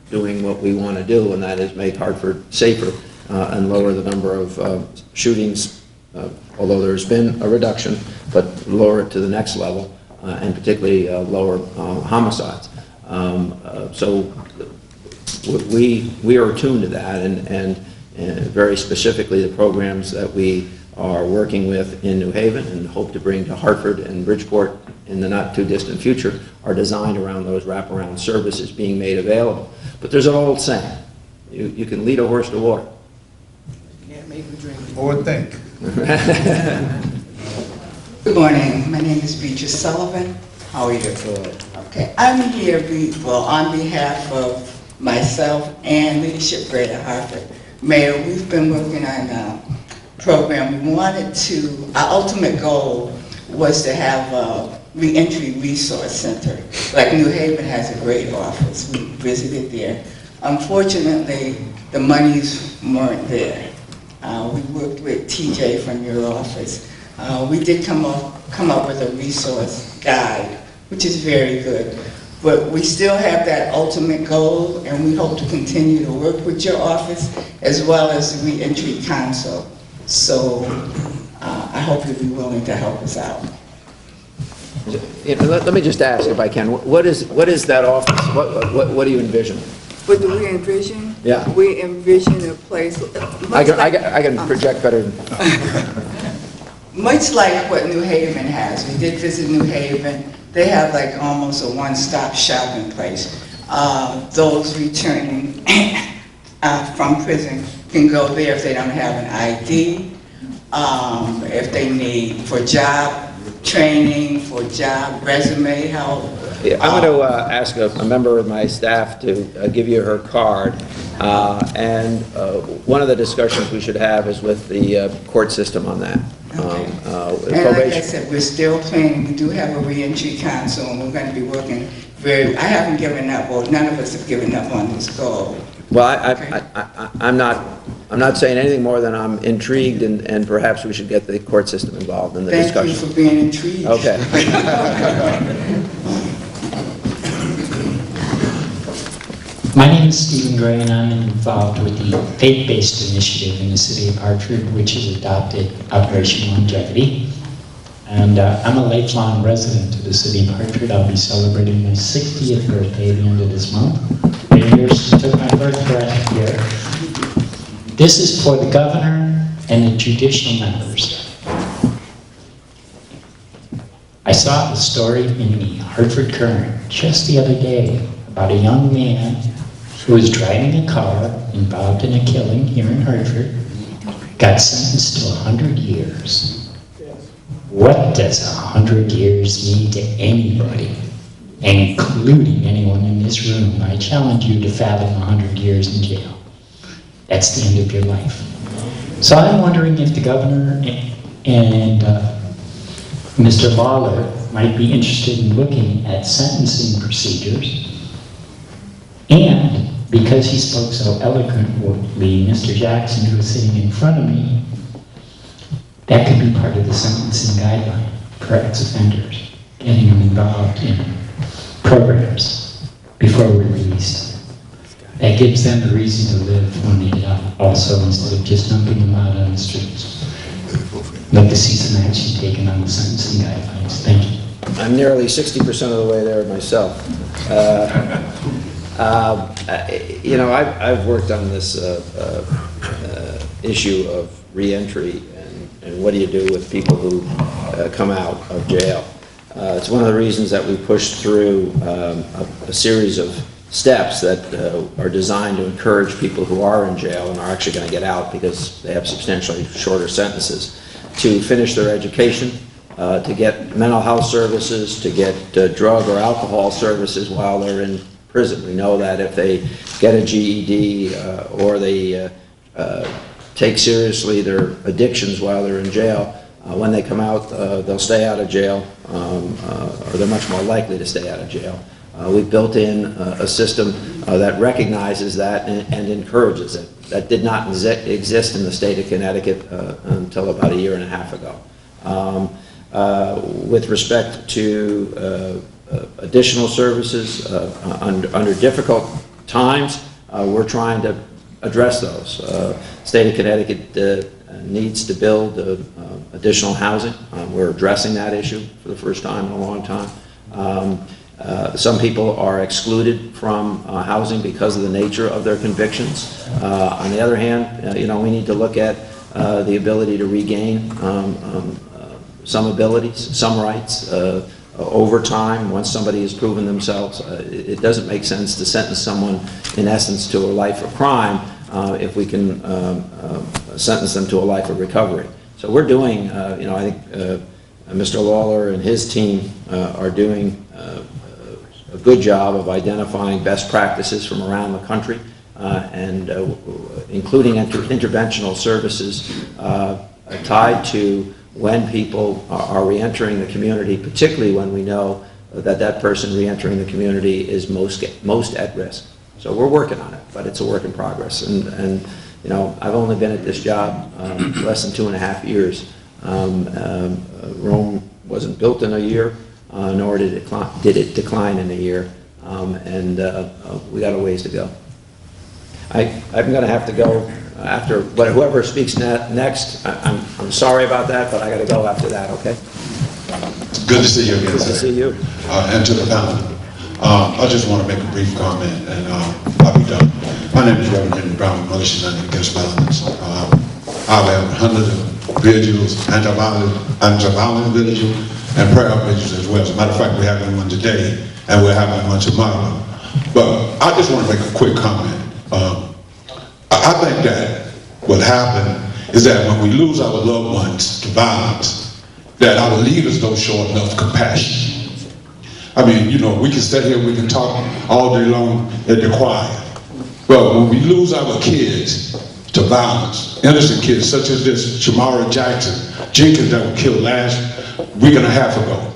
[SPEAKER 4] doing what we want to do, and that is make Hartford safer and lower the number of shootings, although there's been a reduction, but lower it to the next level, and particularly lower homicides. So we are attuned to that, and very specifically the programs that we are working with in New Haven and hope to bring to Hartford and Bridgeport in the not too distant future are designed around those wraparound services being made available. But there's an old saying, you can lead a horse to water.
[SPEAKER 6] Yeah, maybe drink.
[SPEAKER 5] Or think.
[SPEAKER 9] Good morning. My name is Beatrice Sullivan. How are you? Good. Okay. I'm here on behalf of myself and Leadership Greater Hartford. Mayor, we've been working on a program. We wanted to, our ultimate goal was to have reentry resource center. Like New Haven has a great office. We visited there. Unfortunately, the monies weren't there. We worked with TJ from your office. We did come up with a resource guide, which is very good. But we still have that ultimate goal, and we hope to continue to work with your office as well as the reentry council. So I hope you'll be willing to help us out.
[SPEAKER 4] Let me just ask, if I can, what is that office? What do you envision?
[SPEAKER 9] What do we envision?
[SPEAKER 4] Yeah.
[SPEAKER 9] We envision a place.
[SPEAKER 4] I can project better.
[SPEAKER 9] Much like what New Haven has. We did visit New Haven. They have like almost a one-stop shopping place. Those returning from prison can go there if they don't have an ID, if they need for job training, for job resume help.
[SPEAKER 4] Yeah, I'm going to ask a member of my staff to give you her card. And one of the discussions we should have is with the court system on that.
[SPEAKER 9] Okay. And like I said, we're still planning. We do have a reentry council, and we're going to be working I haven't given up, or none of us have given up on this goal.
[SPEAKER 4] Well,
[SPEAKER 9] Okay.
[SPEAKER 4] I'm not saying anything more than I'm intrigued, and perhaps we should get the court system involved in the discussion.
[SPEAKER 9] Thank you for being intrigued.
[SPEAKER 4] Okay.
[SPEAKER 10] My name is Stephen Gray, and I'm involved with the faith-based initiative in the city of Hartford, which has adopted Operation Longevity. And I'm a lifelong resident of the city of Hartford. I'll be celebrating my 60th birthday at the end of this month. 8 years took my first breath here. This is for the governor and the judicial members. I saw a story in the Hartford Current just the other day about a young man who was driving a car involved in a killing here in Hartford, got sentenced to 100 years. What does 100 years mean to anybody, including anyone in this room? I challenge you to fathom 100 years in jail. That's the end of your life. So I'm wondering if the governor and Mr. Lawler might be interested in looking at sentencing procedures. And because he spoke so eloquently, Mr. Jackson, who is sitting in front of me, that could be part of the sentencing guideline for ex-offenders, getting them involved in programs before we're released. That gives them a reason to live when they get out, also, instead of just dumping them out on the streets. I'd like to see some action taken on the sentencing guidelines. Thank you.
[SPEAKER 4] I'm nearly 60% of the way there myself. You know, I've worked on this issue of reentry and what do you do with people who come out of jail. It's one of the reasons that we pushed through a series of steps that are designed to encourage people who are in jail and are actually going to get out because they have substantially shorter sentences to finish their education, to get mental health services, to get drug or alcohol services while they're in prison. We know that if they get a GED or they take seriously their addictions while they're in jail, when they come out, they'll stay out of jail, or they're much more likely to stay out of jail. We've built in a system that recognizes that and encourages it. That did not exist in the state of Connecticut until about 1.5 years ago. With respect to additional services under difficult times, we're trying to address those. State of Connecticut needs to build additional housing. We're addressing that issue for the first time in a long time. Some people are excluded from housing because of the nature of their convictions. On the other hand, you know, we need to look at the ability to regain some abilities, some rights over time once somebody has proven themselves. It doesn't make sense to sentence someone, in essence, to a life of crime if we can sentence them to a life of recovery. So we're doing, you know, I think Mr. Lawler and his team are doing a good job of identifying best practices from around the country and including interventional services tied to when people are reentering the community, particularly when we know that that person reentering the community is most at risk. So we're working on it, but it's a work in progress. And you know, I've only been at this job less than 2.5 years. Rome wasn't built in a year, nor did it decline in a year, and we got a ways to go. I'm going to have to go after, but whoever speaks next, I'm sorry about that, but I got to go after that, okay?
[SPEAKER 11] Good to see you again.
[SPEAKER 4] Good to see you.
[SPEAKER 11] And to the panel. I just want to make a brief comment, and I'll be done. My name is Reverend Henry Brown, Militia United Against Violence. I have hundreds of vigils, anti-violence vigils, and prayer vigils as well. As a matter of fact, we're having one today, and we're having one tomorrow. But I just want to make a quick comment. I think that what happened is that when we lose our loved ones to violence, that our leaders don't show enough compassion. I mean, you know, we can sit here, we can talk all day long at the choir, but when we lose our kids to violence, innocent kids such as this Shamara Jenkins that was killed last week and a half ago,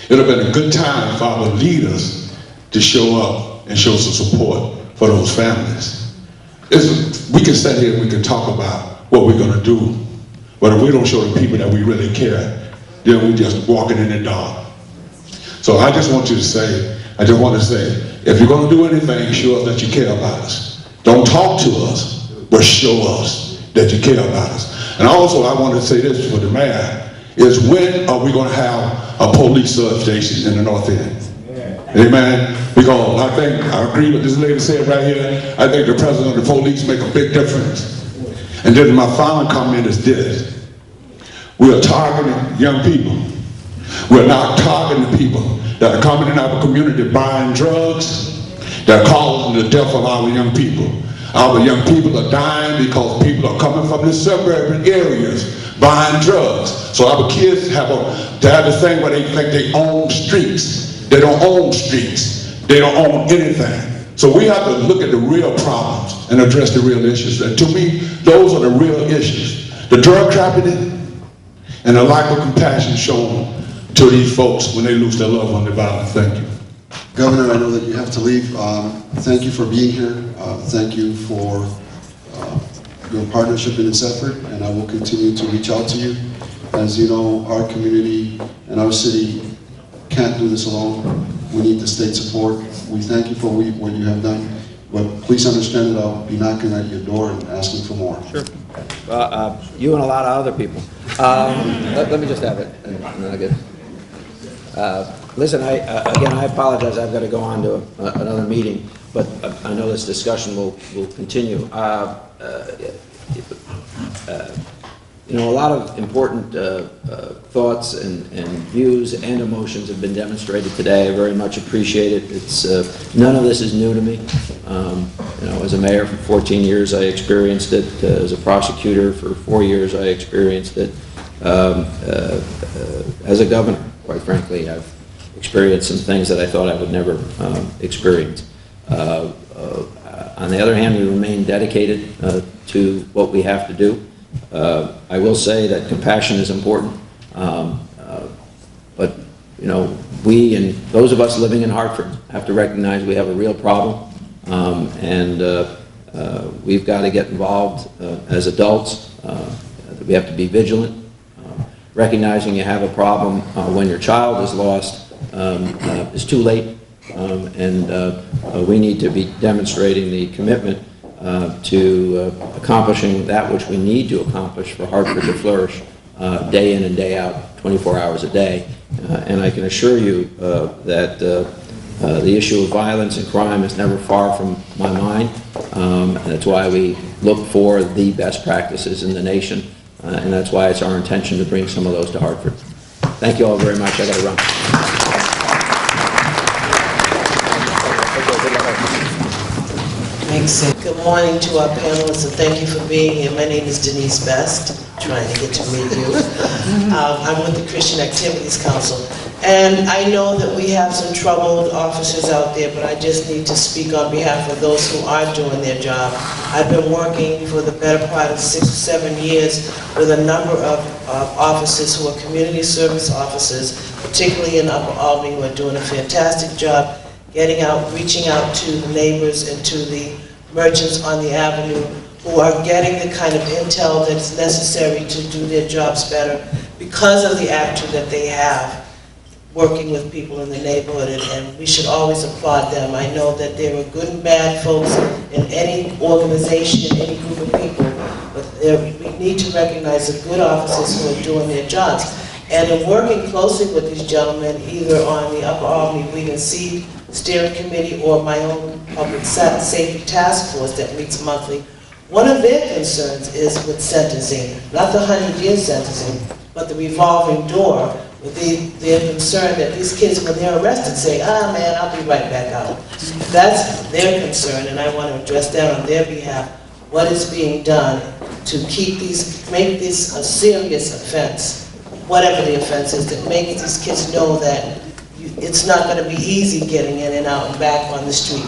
[SPEAKER 11] it would have been a good time for our leaders to show up and show some support for those families. We can sit here and we can talk about what we're going to do, but if we don't show the people that we really care, then we're just walking in the dark. So I just want to say, if you're going to do anything, show us that you care about us. Don't talk to us, but show us that you care about us. And also I want to say this for the mayor, is when are we going to have a police substation in the North End? Amen. Because I agree with this lady said right here, I think the president of the police make a big difference. And then my final comment is this. We are targeting young people. We're not targeting the people that are coming in our community buying drugs, that are causing the death of our young people. Our young people are dying because people are coming from the suburban areas buying drugs. So our kids have the thing where they think they own streets. They don't own streets. They don't own anything. So we have to look at the real problems and address the real issues. And to me, those are the real issues. The drug trafficking and the lack of compassion shown to these folks when they lose their loved one to violence. Thank you.
[SPEAKER 1] Governor, I know that you have to leave. Thank you for being here. Thank you for your partnership in this effort, and I will continue to reach out to you. As you know, our community and our city can't do this alone. We need the state support. We thank you for what you have done, but please understand that I'll be knocking at your door and asking for more.
[SPEAKER 4] Sure. You and a lot of other people. Let me just have it, and then I get. Listen, again, I apologize. I've got to go on to another meeting, but I know this discussion will continue. You know, a lot of important thoughts and views and emotions have been demonstrated today. I very much appreciate it. It's none of this is new to me. You know, as a mayor for 14 years, I experienced it. As a prosecutor for 4 years, I experienced it. As a governor, quite frankly, I've experienced some things that I thought I would never experience. On the other hand, we remain dedicated to what we have to do. I will say that compassion is important, but you know, we and those of us living in Hartford have to recognize we have a real problem, and we've got to get involved as adults. We have to be vigilant. Recognizing you have a problem when your child is lost is too late, and we need to be demonstrating the commitment to accomplishing that which we need to accomplish for Hartford to flourish day in and day out, 24 hours a day. And I can assure you that the issue of violence and crime is never far from my mind. And that's why we look for the best practices in the nation. And that's why it's our intention to bring some of those to Hartford. Thank you all very much. I got to run.
[SPEAKER 12] Thanks. Good morning to our panelists, and thank you for being here. My name is Denise Best, trying to get to meet you. I'm with the Christian Activities Council, And I know that we have some troubled officers out there, but I just need to speak on behalf of those who are doing their job. I've been working for the better part of 6 or 7 years with a number of officers who are community service officers, particularly in Upper Albany, who are doing a fantastic job getting out, reaching out to the neighbors and to the merchants on the avenue who are getting the kind of intel that is necessary to do their jobs better because of the attitude that they have working with people in the neighborhood, and we should always applaud them. I know that there are good and bad folks in any organization, in any group of people, but we need to recognize the good officers who are doing their jobs. And in working closely with these gentlemen, either on the Upper Albany Weed and Seed Steering Committee or my own Public Safety Task Force that meets monthly, one of their concerns is with sentencing, not the 100-year sentencing, but the revolving door. They're concerned that these kids, when they're arrested, say, ah man, I'll be right back out. That's their concern, and I want to address that on their behalf. What is being done to make this a serious offense, whatever the offense is, that makes these kids know that it's not going to be easy getting in and out and back on the street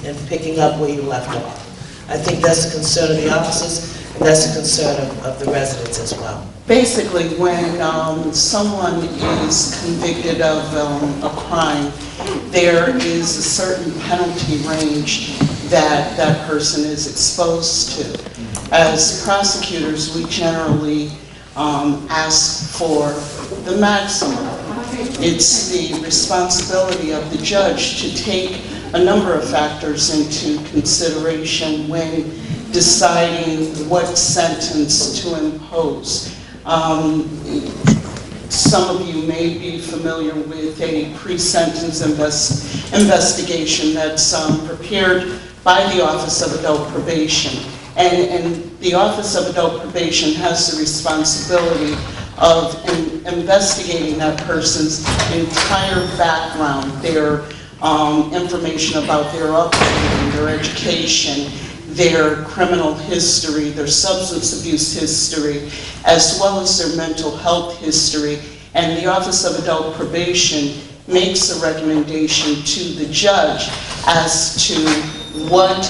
[SPEAKER 12] and picking up where you left off. I think that's the concern of the officers, and that's the concern of the residents as well.
[SPEAKER 3] Basically, when someone is convicted of a crime, there is a certain penalty range that that person is exposed to. As prosecutors, we generally ask for the maximum. It's the responsibility of the judge to take a number of factors into consideration when deciding what sentence to impose. Some of you may be familiar with a pre-sentence investigation that's prepared by the Office of Adult Probation. And the Office of Adult Probation has the responsibility of investigating that person's entire background, their information about their upbringing, their education, their criminal history, their substance abuse history, as well as their mental health history. And the Office of Adult Probation makes a recommendation to the judge as to what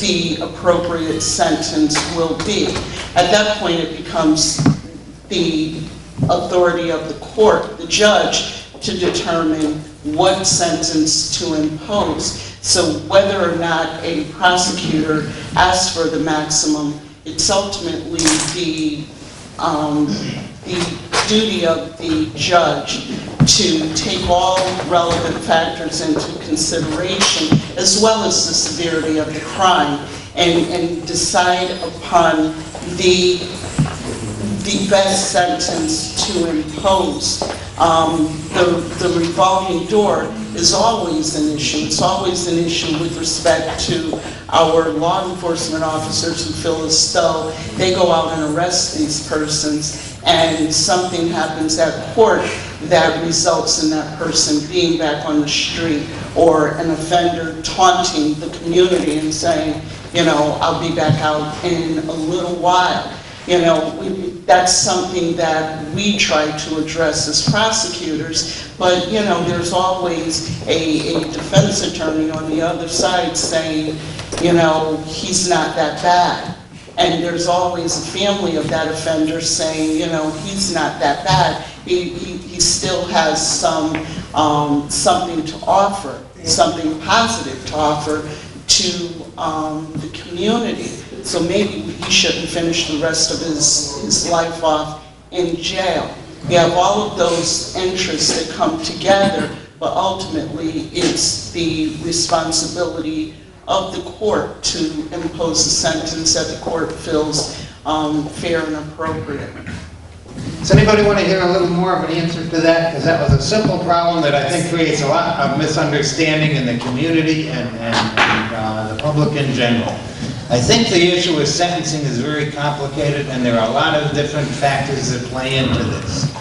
[SPEAKER 3] the appropriate sentence will be. At that point, it becomes the authority of the court, the judge, to determine what sentence to impose. So whether or not a prosecutor asks for the maximum, it's ultimately the duty of the judge to take all relevant factors into consideration, as well as the severity of the crime, and decide upon the best sentence to impose. The revolving door is always an issue. It's always an issue with respect to our law enforcement officers who feel as though they go out and arrest these persons and something happens at court that results in that person being back on the street, or an offender taunting the community and saying, you know, I'll be back out in a little while. You know, that's something that we try to address as prosecutors, but, you know, there's always a defense attorney on the other side saying, you know, he's not that bad. And there's always a family of that offender saying, you know, he's not that bad. He still has something to offer, something positive to offer to the community. So maybe he shouldn't finish the rest of his life off in jail. You have all of those interests that come together, but ultimately it's the responsibility of the court to impose a sentence that the court feels fair and appropriate.
[SPEAKER 5] Does anybody want to hear a little more of an answer to that? Because that was a simple problem that I think creates a lot of misunderstanding in the community and the public in general. I think the issue with sentencing is very complicated, and there are a lot of different factors that play into this.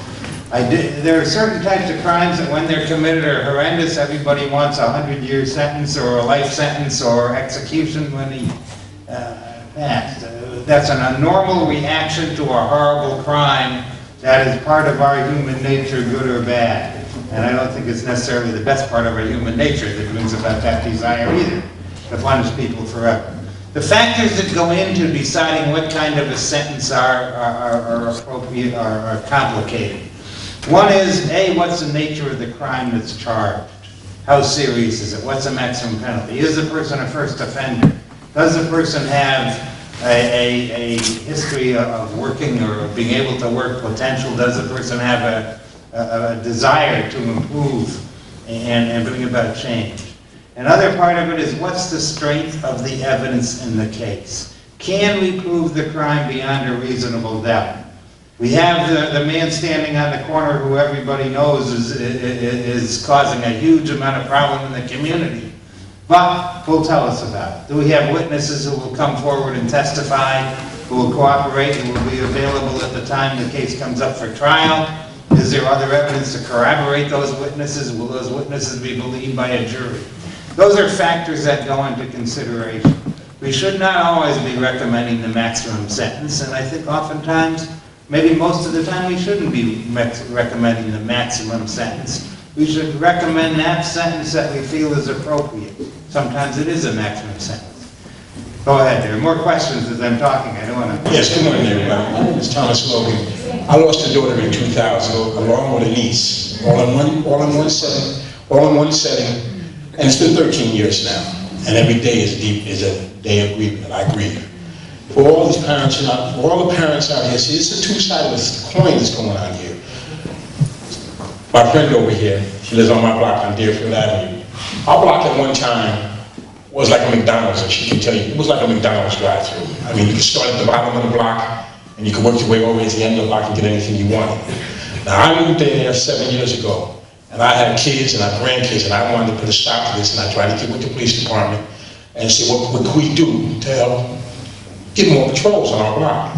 [SPEAKER 5] There are certain types of crimes that when they're committed are horrendous. Everybody wants a 100-year sentence or a life sentence or execution when he passed. That's a normal reaction to a horrible crime that is part of our human nature, good or bad. And I don't think it's necessarily the best part of our human nature that brings about that desire either, to punish people forever. The factors that go into deciding what kind of a sentence are appropriate are complicated. One is, A, what's the nature of the crime that's charged? How serious is it? What's the maximum penalty? Is the person a first offender? Does the person have a history of working or being able to work potential? Does the person have a desire to improve and bring about change? Another part of it is, what's the strength of the evidence in the case? Can we prove the crime beyond a reasonable doubt? We have the man standing on the corner who everybody knows is causing a huge amount of problem in the community. But who'll tell us about it? Do we have witnesses who will come forward and testify, who will cooperate, who will be available at the time the case comes up for trial? Is there other evidence to corroborate those witnesses? Will those witnesses be believed by a jury? Those are factors that go into consideration. We should not always be recommending the maximum sentence, and I think oftentimes, maybe most of the time, we shouldn't be recommending the maximum sentence. We should recommend that sentence that we feel is appropriate. Sometimes it is a maximum sentence. Go ahead, there are more questions as I'm talking. I don't want to...
[SPEAKER 7] Yes, good morning, everybody. My name is Thomas Logan. I lost a daughter in 2000, along with a niece, all in one setting, and it's been 13 years now. And every day is a day of grief, and I grieve. For all these parents, for all the parents out here, see, it's a two-sided coin that's going on here. My friend over here, she lives on my block on Deerfield Avenue. Our block at one time was like a McDonald's, and she can tell you, it was like a McDonald's drive-thru. I mean, you could start at the bottom of the block, and you could work your way all the way to the end of the block and get anything you wanted. Now, I moved in there 7 years ago, and I had kids and I had grandkids, and I wanted to put a stop to this, and I tried to get with the police department and say, what can we do to help get more patrols on our block?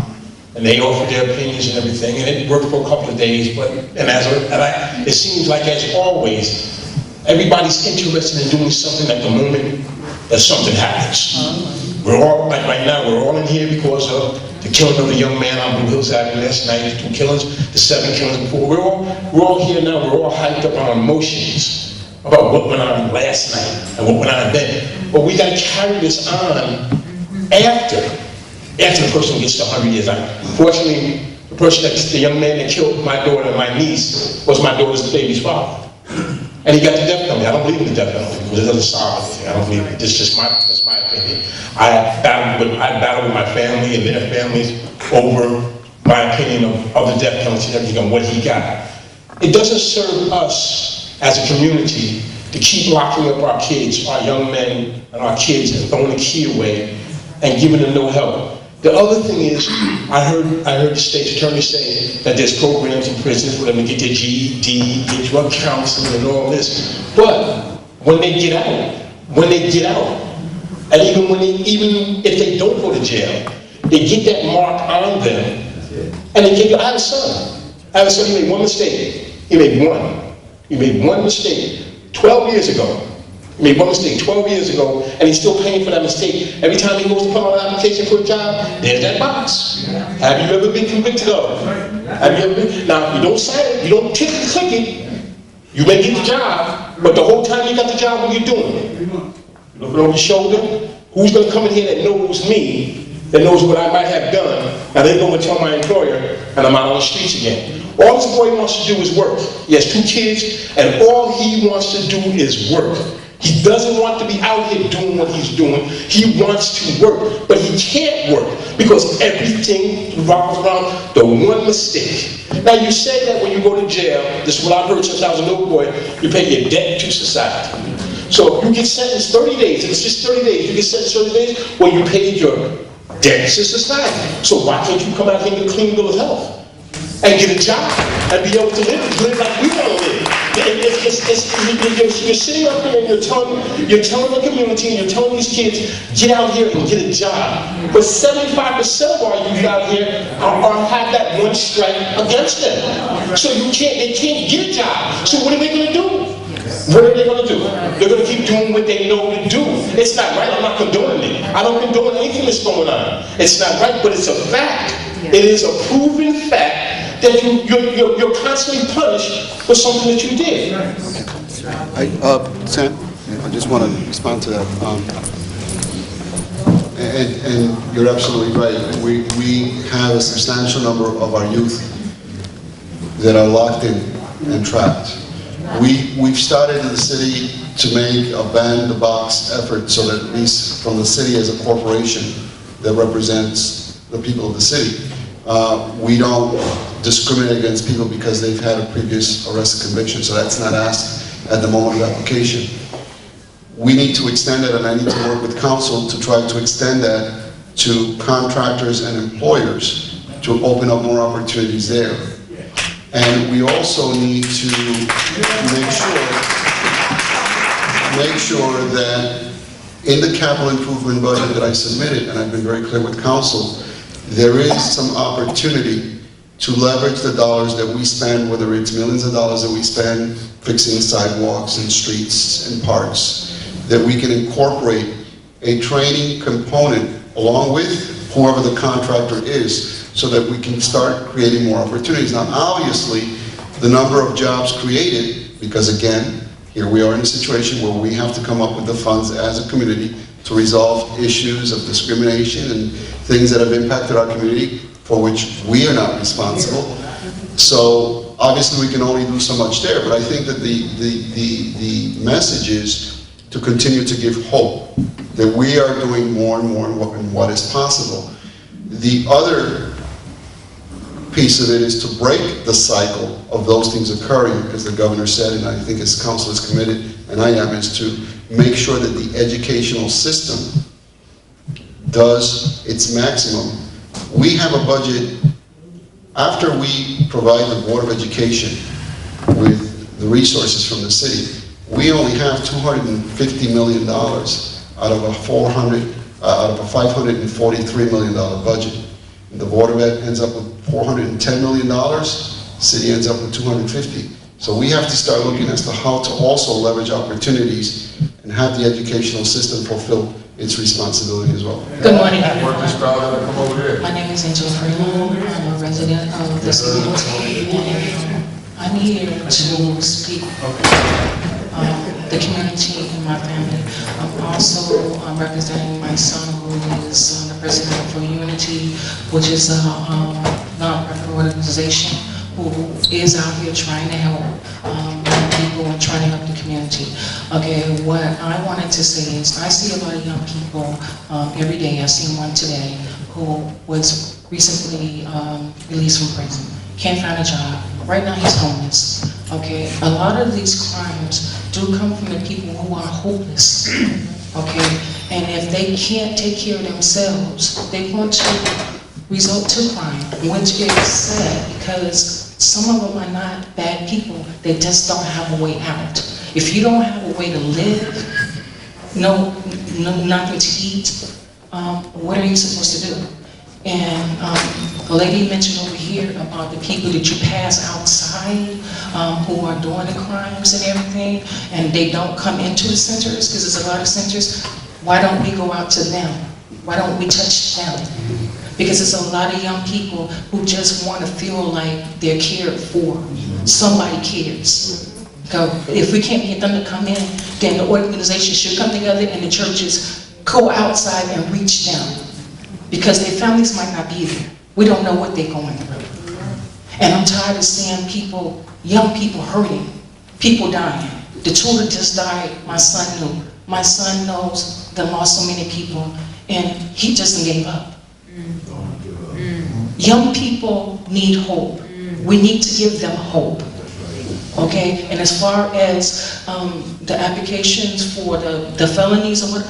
[SPEAKER 7] And they offered their opinions and everything, and it worked for a couple of days, but it seems like, as always, everybody's interested in doing something at the moment that something happens. We're all, like right now, we're all in here because of the killing of the young man on Blue Hills Avenue last night, the 2 killings, the 7 killings before. We're all here now, we're all hyped up on emotions about what went on last night and what went on then. But we gotta carry this on after the person gets to 100 years. Fortunately, the young man that killed my daughter and my niece was my daughter's baby's father. And he got the death penalty. I don't believe in the death penalty because it doesn't solve anything. I don't believe it. That's my opinion. I battled with my family and their families over my opinion of the death penalty and everything and what he got. It doesn't serve us as a community to keep locking up our kids, our young men and our kids, and throwing the key away and giving them no help. The other thing is, I heard the state's attorney say that there's programs in prisons for them to get their GED, get drug counseling and all this. But when they get out, and even if they don't go to jail, they get that mark on them, and they get. I have a son. He made one mistake. He made one mistake 12 years ago. He made one mistake 12 years ago, and he's still paying for that mistake. Every time he goes to put on an application for a job, there's that box. Have you ever been convicted of it? Have you ever been? Now, you don't sign it, you don't click it. You may get the job, but the whole time you got the job, what are you doing? Looking over your shoulder? Who's going to come in here that knows me, that knows what I might have done? Now they're going to tell my employer, and I'm out on the streets again. All this boy wants to do is work. He has 2 kids, and all he wants to do is work. He doesn't want to be out here doing what he's doing. He wants to work, but he can't work because everything revolves around the one mistake. Now you say that when you go to jail, this is what I've heard since I was a little boy, you pay your debt to society. So you get sentenced 30 days, if it's just 30 days, you get sentenced 30 days, well you paid your debt to society. So why can't you come out here and get a clean bill of health? And get a job, and be able to live like we want to live. You're sitting up here and you're telling the community and you're telling these kids, get out here and get a job. But 75% of our youth out here have that one strike against them. So they can't get a job. So what are they going to do? What are they going to do? They're going to keep doing what they know to do. It's not right. I'm not condoning it. I don't condone anything that's going on. It's not right, but it's a fact. It is a proven fact that you're constantly punished for something that you did.
[SPEAKER 1] Sam, I just want to respond to that. And you're absolutely right. We have a substantial number of our youth that are locked in and trapped. We've started in the city to make a ban-the-box effort so that at least from the city as a corporation that represents the people of the city, we don't discriminate against people because they've had a previous arrest conviction, so that's not asked at the moment of application. We need to extend it, and I need to work with council to try to extend that to contractors and employers to open up more opportunities there. And we also need to make sure that in the capital improvement budget that I submitted, and I've been very clear with council, there is some opportunity to leverage the dollars that we spend, whether it's millions of dollars that we spend fixing sidewalks and streets and parks, that we can incorporate a training component along with whoever the contractor is, so that we can start creating more opportunities. Now, obviously, the number of jobs created, because again, here we are in a situation where we have to come up with the funds as a community to resolve issues of discrimination and things that have impacted our community for which we are not responsible. So obviously we can only do so much there, but I think that the message is to continue to give hope that we are doing more and more in what is possible. The other piece of it is to break the cycle of those things occurring, as the governor said, and I think as council is committed, and I am, is to make sure that the educational system does its maximum. We have a budget, after we provide the Board of Education with the resources from the city, we only have $250 million out of a $543 million budget. The Board of Ed ends up with $410 million, city ends up with 250. So we have to start looking as to how to also leverage opportunities and have the educational system fulfill its responsibility as well.
[SPEAKER 13] Good morning, everyone. My name is Angela Freeland. I'm a resident of this community, and I'm here to speak the community and my family. I'm also representing my son, who is the president for Unity, which is a non-profit organization who is out here trying to help people and trying to help the community. Okay, what I wanted to say is I see a lot of young people every day. I see one today who was recently released from prison, can't find a job. Right now he's homeless. Okay, a lot of these crimes do come from the people who are hopeless. Okay, and if they can't take care of themselves, they want to result to crime, which is sad because some of them are not bad people. They just don't have a way out. If you don't have a way to live, nothing to eat, what are you supposed to do? And a lady mentioned over here about the people that you pass outside who are doing the crimes and everything, and they don't come into the centers, because there's a lot of centers. Why don't we go out to them? Why don't we touch them? Because there's a lot of young people who just want to feel like they're cared for. Somebody cares. If we can't get them to come in, then the organization should come together and the churches go outside and reach them. Because their families might not be there. We don't know what they're going through. And I'm tired of seeing people, young people hurting, people dying. The two that just died, my son knew. My son knows they lost so many people, and he just gave up. Young people need hope. We need to give them hope. Okay? And as far as the applications for the felonies or what,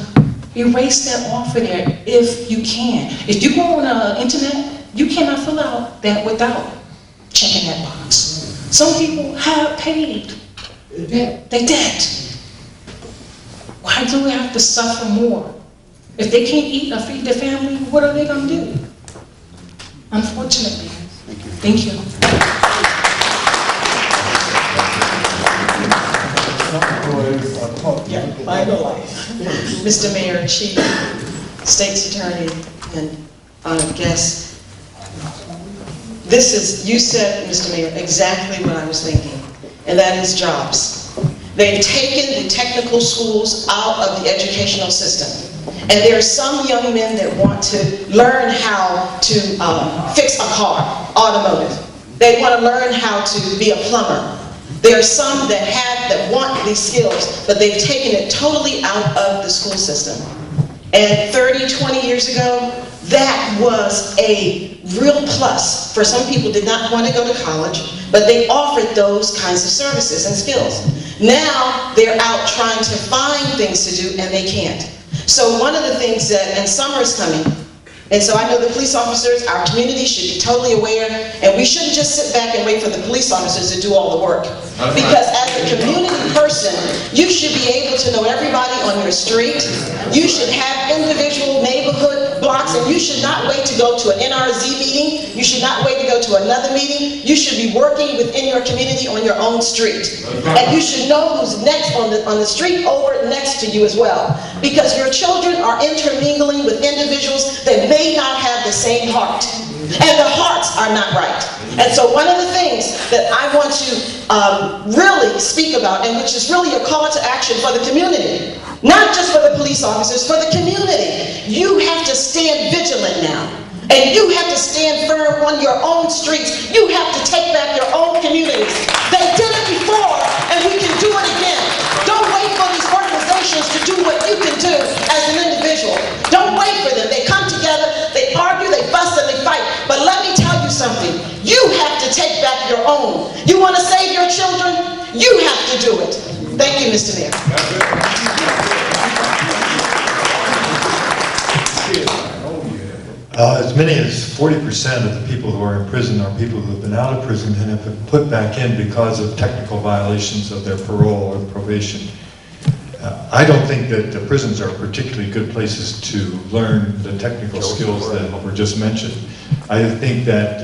[SPEAKER 13] erase that off of there if you can. If you go on the internet, you cannot fill out that without checking that box. Some people have paid their debt. Why do we have to suffer more? If they can't eat or feed their family, what are they going to do? Unfortunately. Thank you.
[SPEAKER 14] Yeah, final life. Mr. Mayor, Chief, State's Attorney, and honored guests, this is, you said, Mr. Mayor, exactly what I was thinking, and that is jobs. They've taken the technical schools out of the educational system. And there are some young men that want to learn how to fix a car, automotive. They want to learn how to be a plumber. There are some that want these skills, but they've taken it totally out of the school system. And 30, 20 years ago, that was a real plus. For some people did not want to go to college, but they offered those kinds of services and skills. Now they're out trying to find things to do and they can't. So one of the things that, and summer is coming, and so I know the police officers, our community should be totally aware, and we shouldn't just sit back and wait for the police officers to do all the work. Because as a community person, you should be able to know everybody on your street. You should have individual neighborhood blocks, and you should not wait to go to an NRZ meeting. You should not wait to go to another meeting. You should be working within your community on your own street. And you should know who's next on the street over next to you as well. Because your children are intermingling with individuals that may not have the same heart. And the hearts are not right. And so one of the things that I want to really speak about, and which is really a call to action for the community, not just for the police officers, for the community. You have to stand vigilant now. And you have to stand firm on your own streets. You have to take back your own communities. They did it before, and we can do it again. Don't wait for these organizations to do what you can do as an individual. Don't wait for them. They come together, they argue, they fuss, and they fight. But let me tell you something. You have to take back your own. You want to save your children? You have to do it. Thank you, Mr. Mayor.
[SPEAKER 15] As many as 40% of the people who are in prison are people who have been out of prison and have been put back in because of technical violations of their parole or probation. I don't think that the prisons are particularly good places to learn the technical skills that were just mentioned. I think that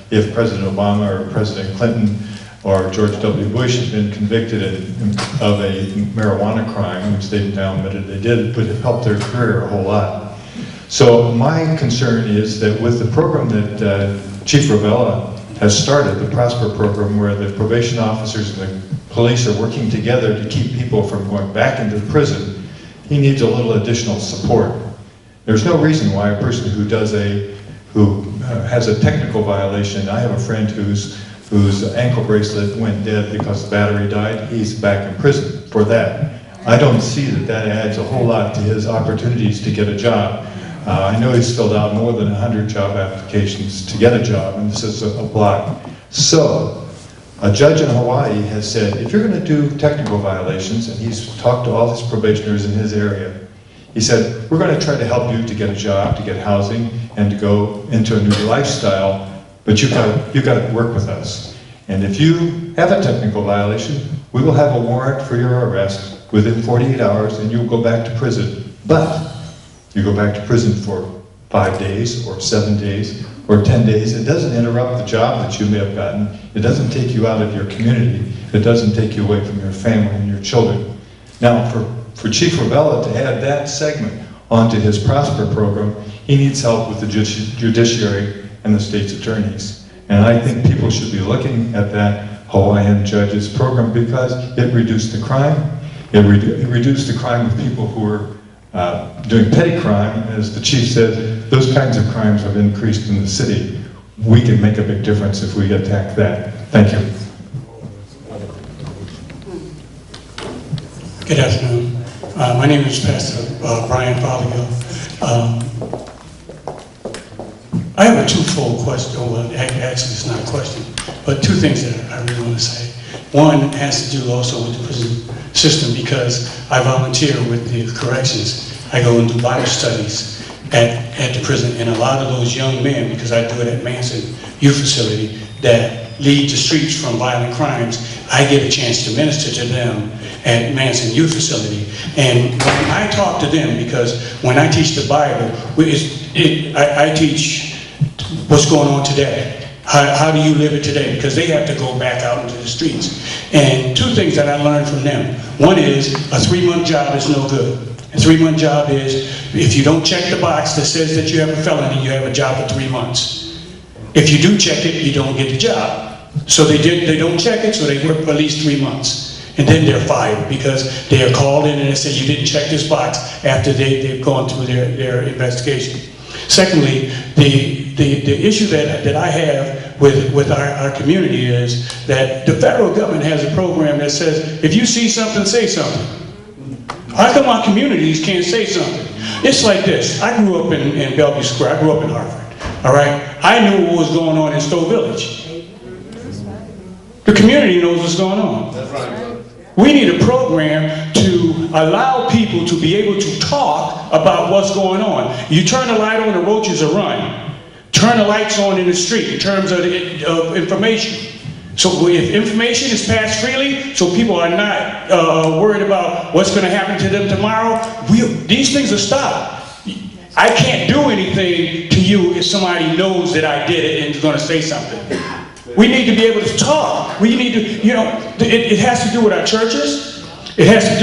[SPEAKER 15] if President Obama or President Clinton or George W. Bush had been convicted of a marijuana crime, which they've now admitted they did, it would have helped their career a whole lot. So my concern is that with the program that Chief Ravella has started, the Prosper program, where the probation officers and the police are working together to keep people from going back into the prison, he needs a little additional support. There's no reason why a person who has a technical violation, I have a friend whose ankle bracelet went dead because the battery died, he's back in prison for that. I don't see that adds a whole lot to his opportunities to get a job. I know he's filled out more than 100 job applications to get a job, and this is a block. So, a judge in Hawaii has said, if you're going to do technical violations, and he's talked to all his probationers in his area, he said, we're going to try to help you to get a job, to get housing, and to go into a new lifestyle, but you've got to work with us. And if you have a technical violation, we will have a warrant for your arrest within 48 hours, and you'll go back to prison. But you go back to prison for 5 days, or 7 days, or 10 days. It doesn't interrupt the job that you may have gotten. It doesn't take you out of your community. It doesn't take you away from your family and your children. Now, for Chief Ravella to add that segment onto his Prosper program, he needs help with the judiciary and the state's attorneys. And I think people should be looking at that Hawaiian judge's program because it reduced the crime. It reduced the crime of people who were doing petty crime. As the chief said, those kinds of crimes have increased in the city. We can make a big difference if we attack that. Thank you.
[SPEAKER 16] Good afternoon. My name is Pastor Brian Foligo. I have a twofold question. Well, actually it's not a question, but two things that I really want to say. One has to do also with the prison system because I volunteer with the corrections. I go and do Bible studies at the prison, and a lot of those young men, because I do it at Manson Youth Facility, that lead the streets from violent crimes, I get a chance to minister to them at Manson Youth Facility. And when I talk to them, because when I teach the Bible, I teach what's going on today. How do you live it today? Because they have to go back out into the streets. And two things that I learned from them. One is a 3-month job is no good. A 3-month job is if you don't check the box that says that you have a felony, you have a job for 3 months. If you do check it, you don't get the job. So they don't check it, so they work for at least 3 months. And then they're fired because they are called in and they say you didn't check this box after they've gone through their investigation. Secondly, the issue that I have with our community is that the federal government has a program that says, if you see something, say something. How come our communities can't say something? It's like this. I grew up in Bellevue Square. I grew up in Hartford. All right? I knew what was going on in Stowe Village. The community knows what's going on. That's right. We need a program to allow people to be able to talk about what's going on. You turn the light on, the roaches are running. Turn the lights on in the street in terms of information. So if information is passed freely, so people are not worried about what's going to happen to them tomorrow, these things are stopped. I can't do anything to you if somebody knows that I did it and is going to say something. We need to be able to talk. We need to, it has to do with our churches. It has to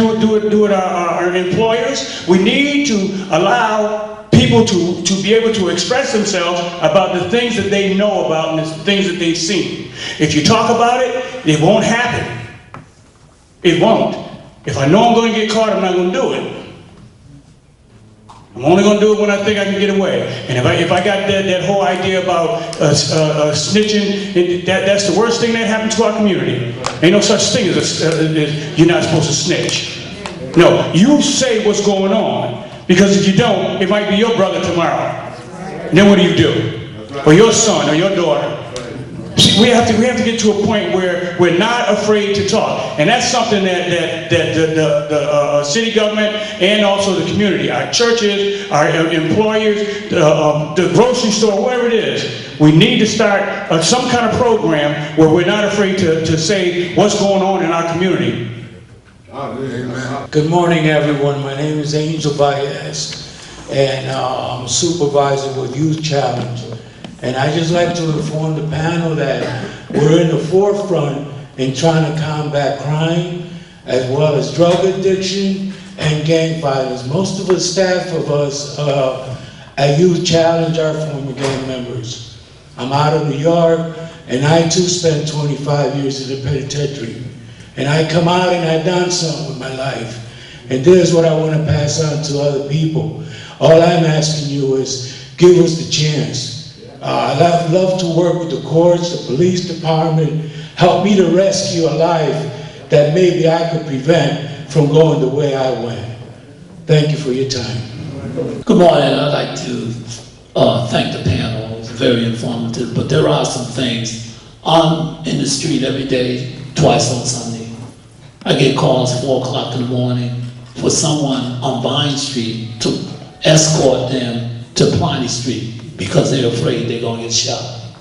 [SPEAKER 16] do with our employers. We need to allow people to be able to express themselves about the things that they know about and the things that they've seen. If you talk about it, it won't happen. It won't. If I know I'm going to get caught, I'm not going to do it. I'm only going to do it when I think I can get away. And if I got that whole idea about snitching, that's the worst thing that happened to our community. Ain't no such thing as you're not supposed to snitch. No, you say what's going on. Because if you don't, it might be your brother tomorrow. And then what do? Or your son or your daughter. See, we have to get to a point where we're not afraid to talk. And that's something that the city government and also the community, our churches, our employers, the grocery store, wherever it is, we need to start some kind of program where we're not afraid to say what's going on in our community.
[SPEAKER 17] Good morning, everyone. My name is Angel Baez, and I'm a supervisor with Youth Challenge. And I just like to inform the panel that we're in the forefront in trying to combat crime, as well as drug addiction and gang violence. Most of the staff of us at Youth Challenge are former gang members. I'm out of New York, and I too spent 25 years in the penitentiary. And I come out and I've done something with my life. And this is what I want to pass on to other people. All I'm asking you is give us the chance. I'd love to work with the courts, the police department, help me to rescue a life that maybe I could prevent from going the way I went. Thank you for your time.
[SPEAKER 18] Good morning. I'd like to thank the panel. It's very informative, but there are some things. I'm in the street every day, twice on Sunday. I get calls 4 o'clock in the morning for someone on Vine Street to escort them to Pliny Street because they're afraid they're going to get shot.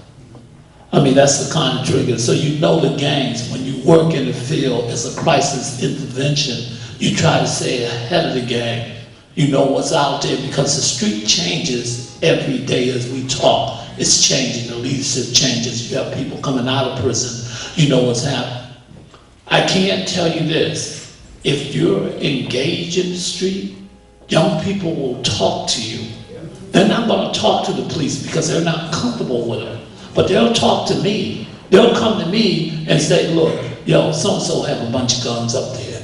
[SPEAKER 18] I mean, that's the kind of trigger. So you know the gangs. When you work in the field as a crisis intervention, you try to stay ahead of the gang. You know what's out there because the street changes every day as we talk. It's changing. The leadership changes. You have people coming out of prison. You know what's happening. I can't tell you this. If you're engaged in the street, young people will talk to you. They're not going to talk to the police because they're not comfortable with them. But they'll talk to me. They'll come to me and say, look, yo, so-and-so have a bunch of guns up there.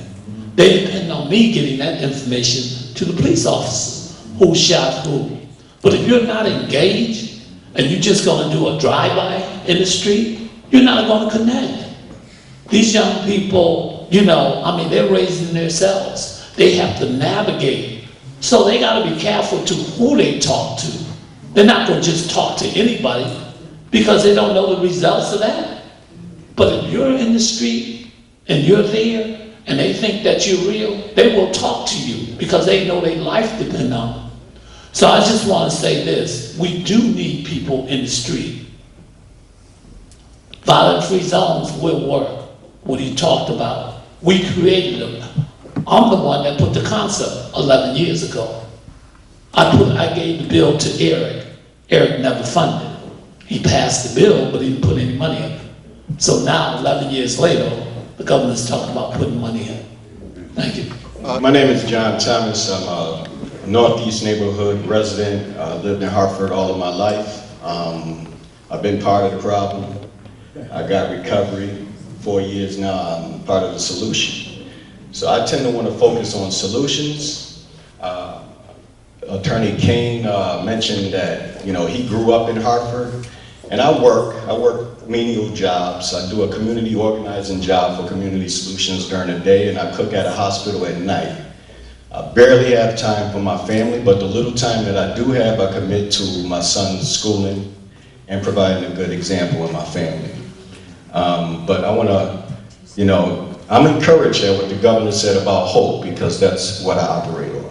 [SPEAKER 18] They depend on me getting that information to the police officer. Who shot who? But if you're not engaged and you're just going to do a drive-by in the street, you're not going to connect. These young people, they're raising themselves. They have to navigate. So they got to be careful to who they talk to. They're not going to just talk to anybody because they don't know the results of that. But if you're in the street and you're there and they think that you're real, they will talk to you because they know their life depends on it. So I just want to say this. We do need people in the street. Violent-free zones will work. What he talked about. We created them. I'm the one that put the concept 11 years ago. I gave the bill to Eric. Eric never funded it. He passed the bill, but he didn't put any money in it. So now, 11 years later, the governor's talking about putting money in. Thank you.
[SPEAKER 19] My name is John Thomas. I'm a Northeast neighborhood resident. Lived in Hartford all of my life. I've been part of the problem. I got recovery. 4 years now, I'm part of the solution. So I tend to want to focus on solutions. Attorney King mentioned that, you know, he grew up in Hartford, and I work menial jobs. I do a community organizing job for Community Solutions during the day, and I cook at a hospital at night. I barely have time for my family, but the little time that I do have, I commit to my son's schooling and providing a good example of my family. But I want to, you know, I'm encouraged at what the governor said about hope, because that's what I operate on.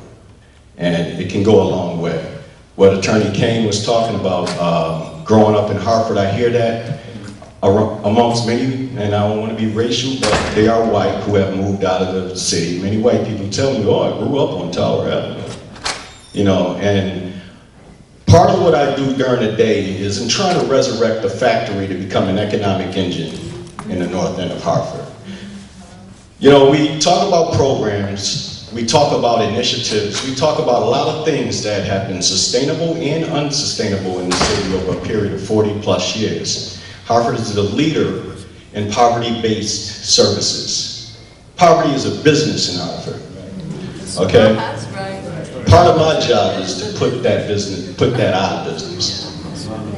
[SPEAKER 19] And it can go a long way. What Attorney Kane was talking about, growing up in Hartford, I hear that amongst many, and I don't want to be racial, but they are white who have moved out of the city. Many white people tell me, oh, I grew up on Tower Avenue. You know, and part of what I do during the day is I'm trying to resurrect the factory to become an economic engine in the north end of Hartford. You know, we talk about programs, we talk about initiatives, we talk about a lot of things that have been sustainable and unsustainable in the city over a period of 40 plus years. Hartford is the leader in poverty-based services. Poverty is a business in Hartford, okay? That's right. Part of my job is to put that out of business.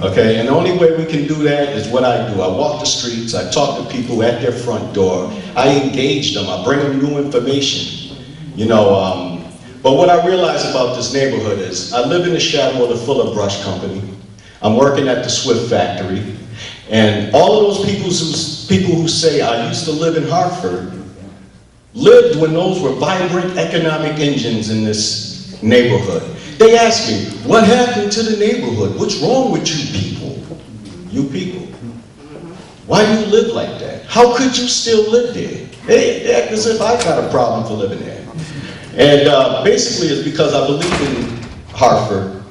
[SPEAKER 19] Okay, and the only way we can do that is what I do. I walk the streets, I talk to people at their front door, I engage them, I bring them new information. You know, but what I realize about this neighborhood is I live in the shadow of the Fuller Brush Company. I'm working at the Swift factory, and all of those people who say I used to live in Hartford lived when those were vibrant economic engines in this neighborhood. They ask me, what happened to the neighborhood? What's wrong with you people? You people. Why do you live like that? How could you still live there? They act as if I got a problem for living there. And basically it's because I believe in Hartford.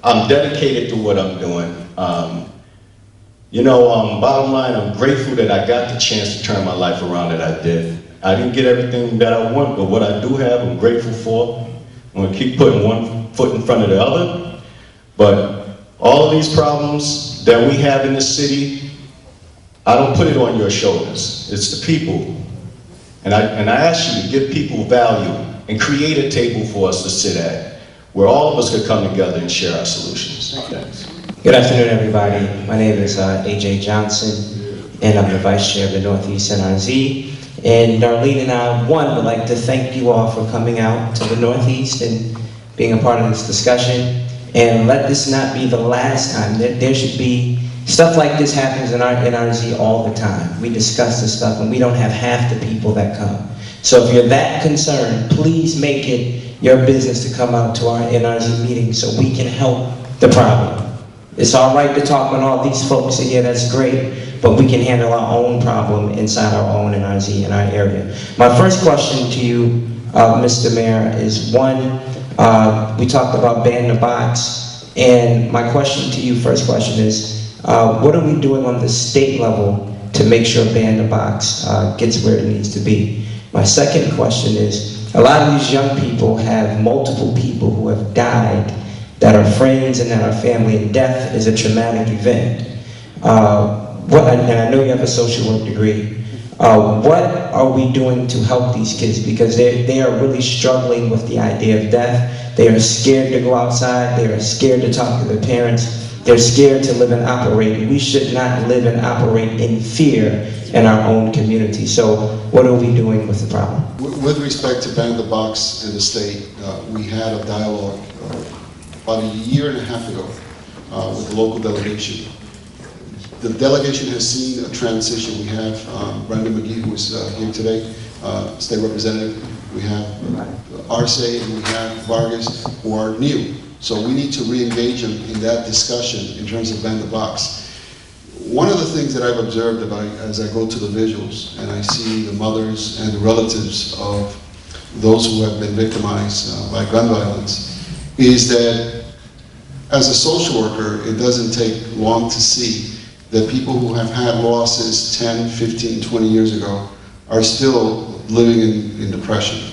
[SPEAKER 19] I'm dedicated to what I'm doing. You know, bottom line, I'm grateful that I got the chance to turn my life around that I did. I didn't get everything that I want, but what I do have, I'm grateful for. I'm gonna keep putting one foot in front of the other. But all of these problems that we have in this city, I don't put it on your shoulders. It's the people. And I ask you to give people value and create a table for us to sit at, where all of us could come together and share our solutions. Thanks.
[SPEAKER 20] Good afternoon, everybody. My name is A.J. Johnson, and I'm the Vice Chair of the Northeast NRZ. And Darlene and I, would like to thank you all for coming out to the Northeast and being a part of this discussion. And let this not be the last time. There should be stuff like this happens in our NRZ all the time. We discuss this stuff, and we don't have half the people that come. So if you're that concerned, please make it your business to come out to our NRZ meeting so we can help the problem. It's all right to talk when all these folks are here, that's great, but we can handle our own problem inside our own NRZ in our area. My first question to you, Mr. Mayor, is one, we talked about ban the box, and my question to you, first question is, what are we doing on the state level to make sure ban the box gets where it needs to be? My second question is, a lot of these young people have multiple people who have died that are friends and that are family, and death is a traumatic event. And I know you have a social work degree. What are we doing to help these kids? Because they are really struggling with the idea of death. They are scared to go outside. They are scared to talk to their parents. They're scared to live and operate. We should not live and operate in fear in our own community. So what are we doing with the problem?
[SPEAKER 1] With respect to ban the box in the state, we had a dialogue about a year and a half ago with the local delegation. The delegation has seen a transition. We have Brandon McGee, who is here today, state representative. We have Arce and we have Vargas, who are new. So we need to re-engage them in that discussion in terms of ban the box. One of the things that I've observed as I go to the visuals and I see the mothers and the relatives of those who have been victimized by gun violence is that as a social worker, it doesn't take long to see that people who have had losses 10, 15, 20 years ago are still living in depression.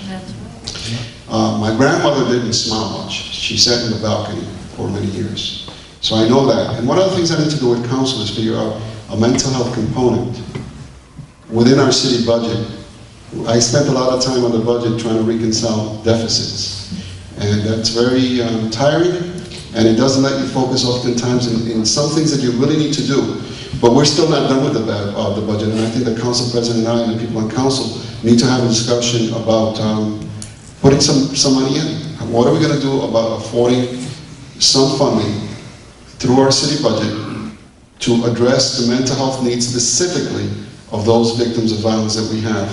[SPEAKER 1] My grandmother didn't smile much. She sat in the balcony for many years. So I know that. And one of the things I need to do with council is figure out a mental health component within our city budget. I spent a lot of time on the budget trying to reconcile deficits. And that's very tiring, and it doesn't let you focus oftentimes in some things that you really need to do. But we're still not done with the budget, and I think the council president and I and the people on council need to have a discussion about putting some money in. What are we going to do about affording some funding through our city budget to address the mental health needs specifically of those victims of violence that we have?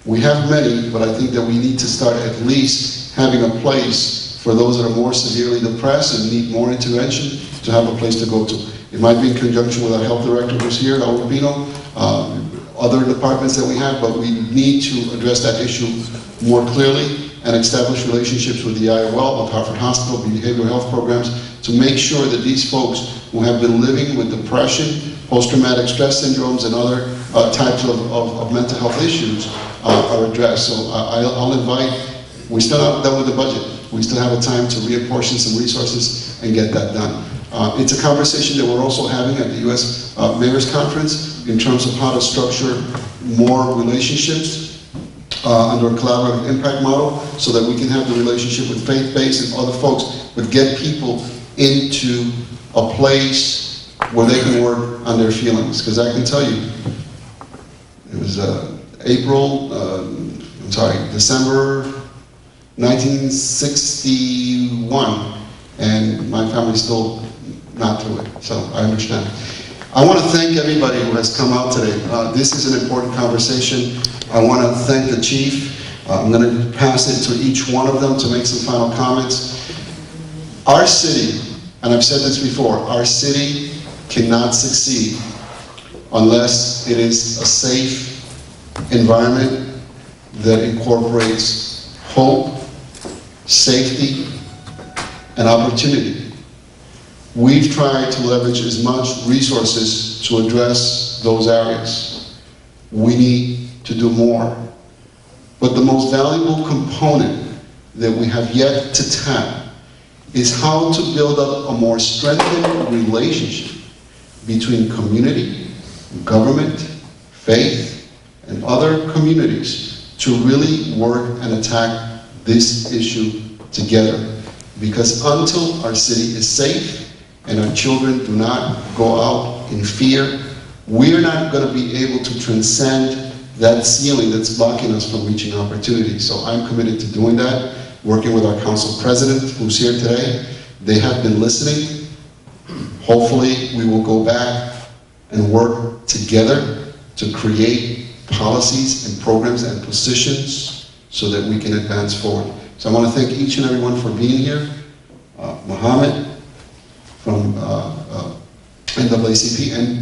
[SPEAKER 1] We have many, but I think that we need to start at least having a place for those that are more severely depressed and need more intervention to have a place to go to. It might be in conjunction with our health director who's here, Raul Pino, other departments that we have, but we need to address that issue more clearly and establish relationships with the IOL, with Hartford Hospital, behavioral health programs, to make sure that these folks who have been living with depression, post-traumatic stress syndromes, and other types of mental health issues are addressed. So I'll invite, we're still not done with the budget. We still have a time to reapportion some resources and get that done. It's a conversation that we're also having at the U.S. Mayor's Conference in terms of how to structure more relationships under a collaborative impact model so that we can have the relationship with faith-based and other folks, but get people into a place where they can work on their feelings. Because I can tell you, it was December 1961, and my family's still not through it, so I understand. I want to thank everybody who has come out today. This is an important conversation. I want to thank the chief. I'm going to pass it to each one of them to make some final comments. Our city, and I've said this before, our city cannot succeed unless it is a safe environment that incorporates hope, safety, and opportunity. We've tried to leverage as much resources to address those areas. We need to do more. But the most valuable component that we have yet to tap is how to build up a more strengthened relationship between community, government, faith, and other communities to really work and attack this issue together. Because until our city is safe and our children do not go out in fear, we're not going to be able to transcend that ceiling that's blocking us from reaching opportunity. So I'm committed to doing that, working with our council president who's here today. They have been listening. Hopefully we will go back and work together to create policies and programs and positions so that we can advance forward. So I want to thank each and every one for being here. Mohammed from NAACP,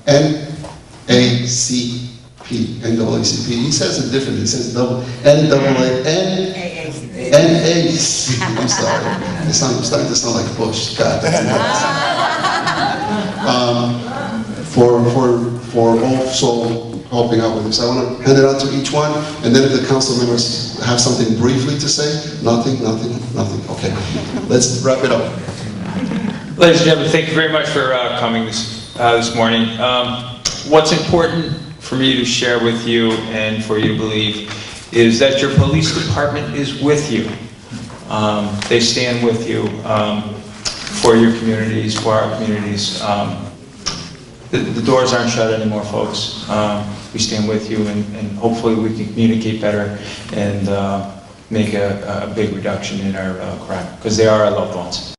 [SPEAKER 1] NAACP. He says it differently. He says NAACP. I'm sorry. I'm starting to sound like Bush. God, that's enough. For also helping out with this. I want to hand it out to each one, and then if the council members have something briefly to say. Nothing. Okay, let's wrap it up.
[SPEAKER 2] Ladies and gentlemen, thank you very much for coming this morning. What's important for me to share with you and for you to believe is that your police department is with you. They stand with you for your communities, for our communities. The doors aren't shut anymore, folks. We stand with you, and hopefully we can communicate better and make a big reduction in our crime, because they are our loved ones.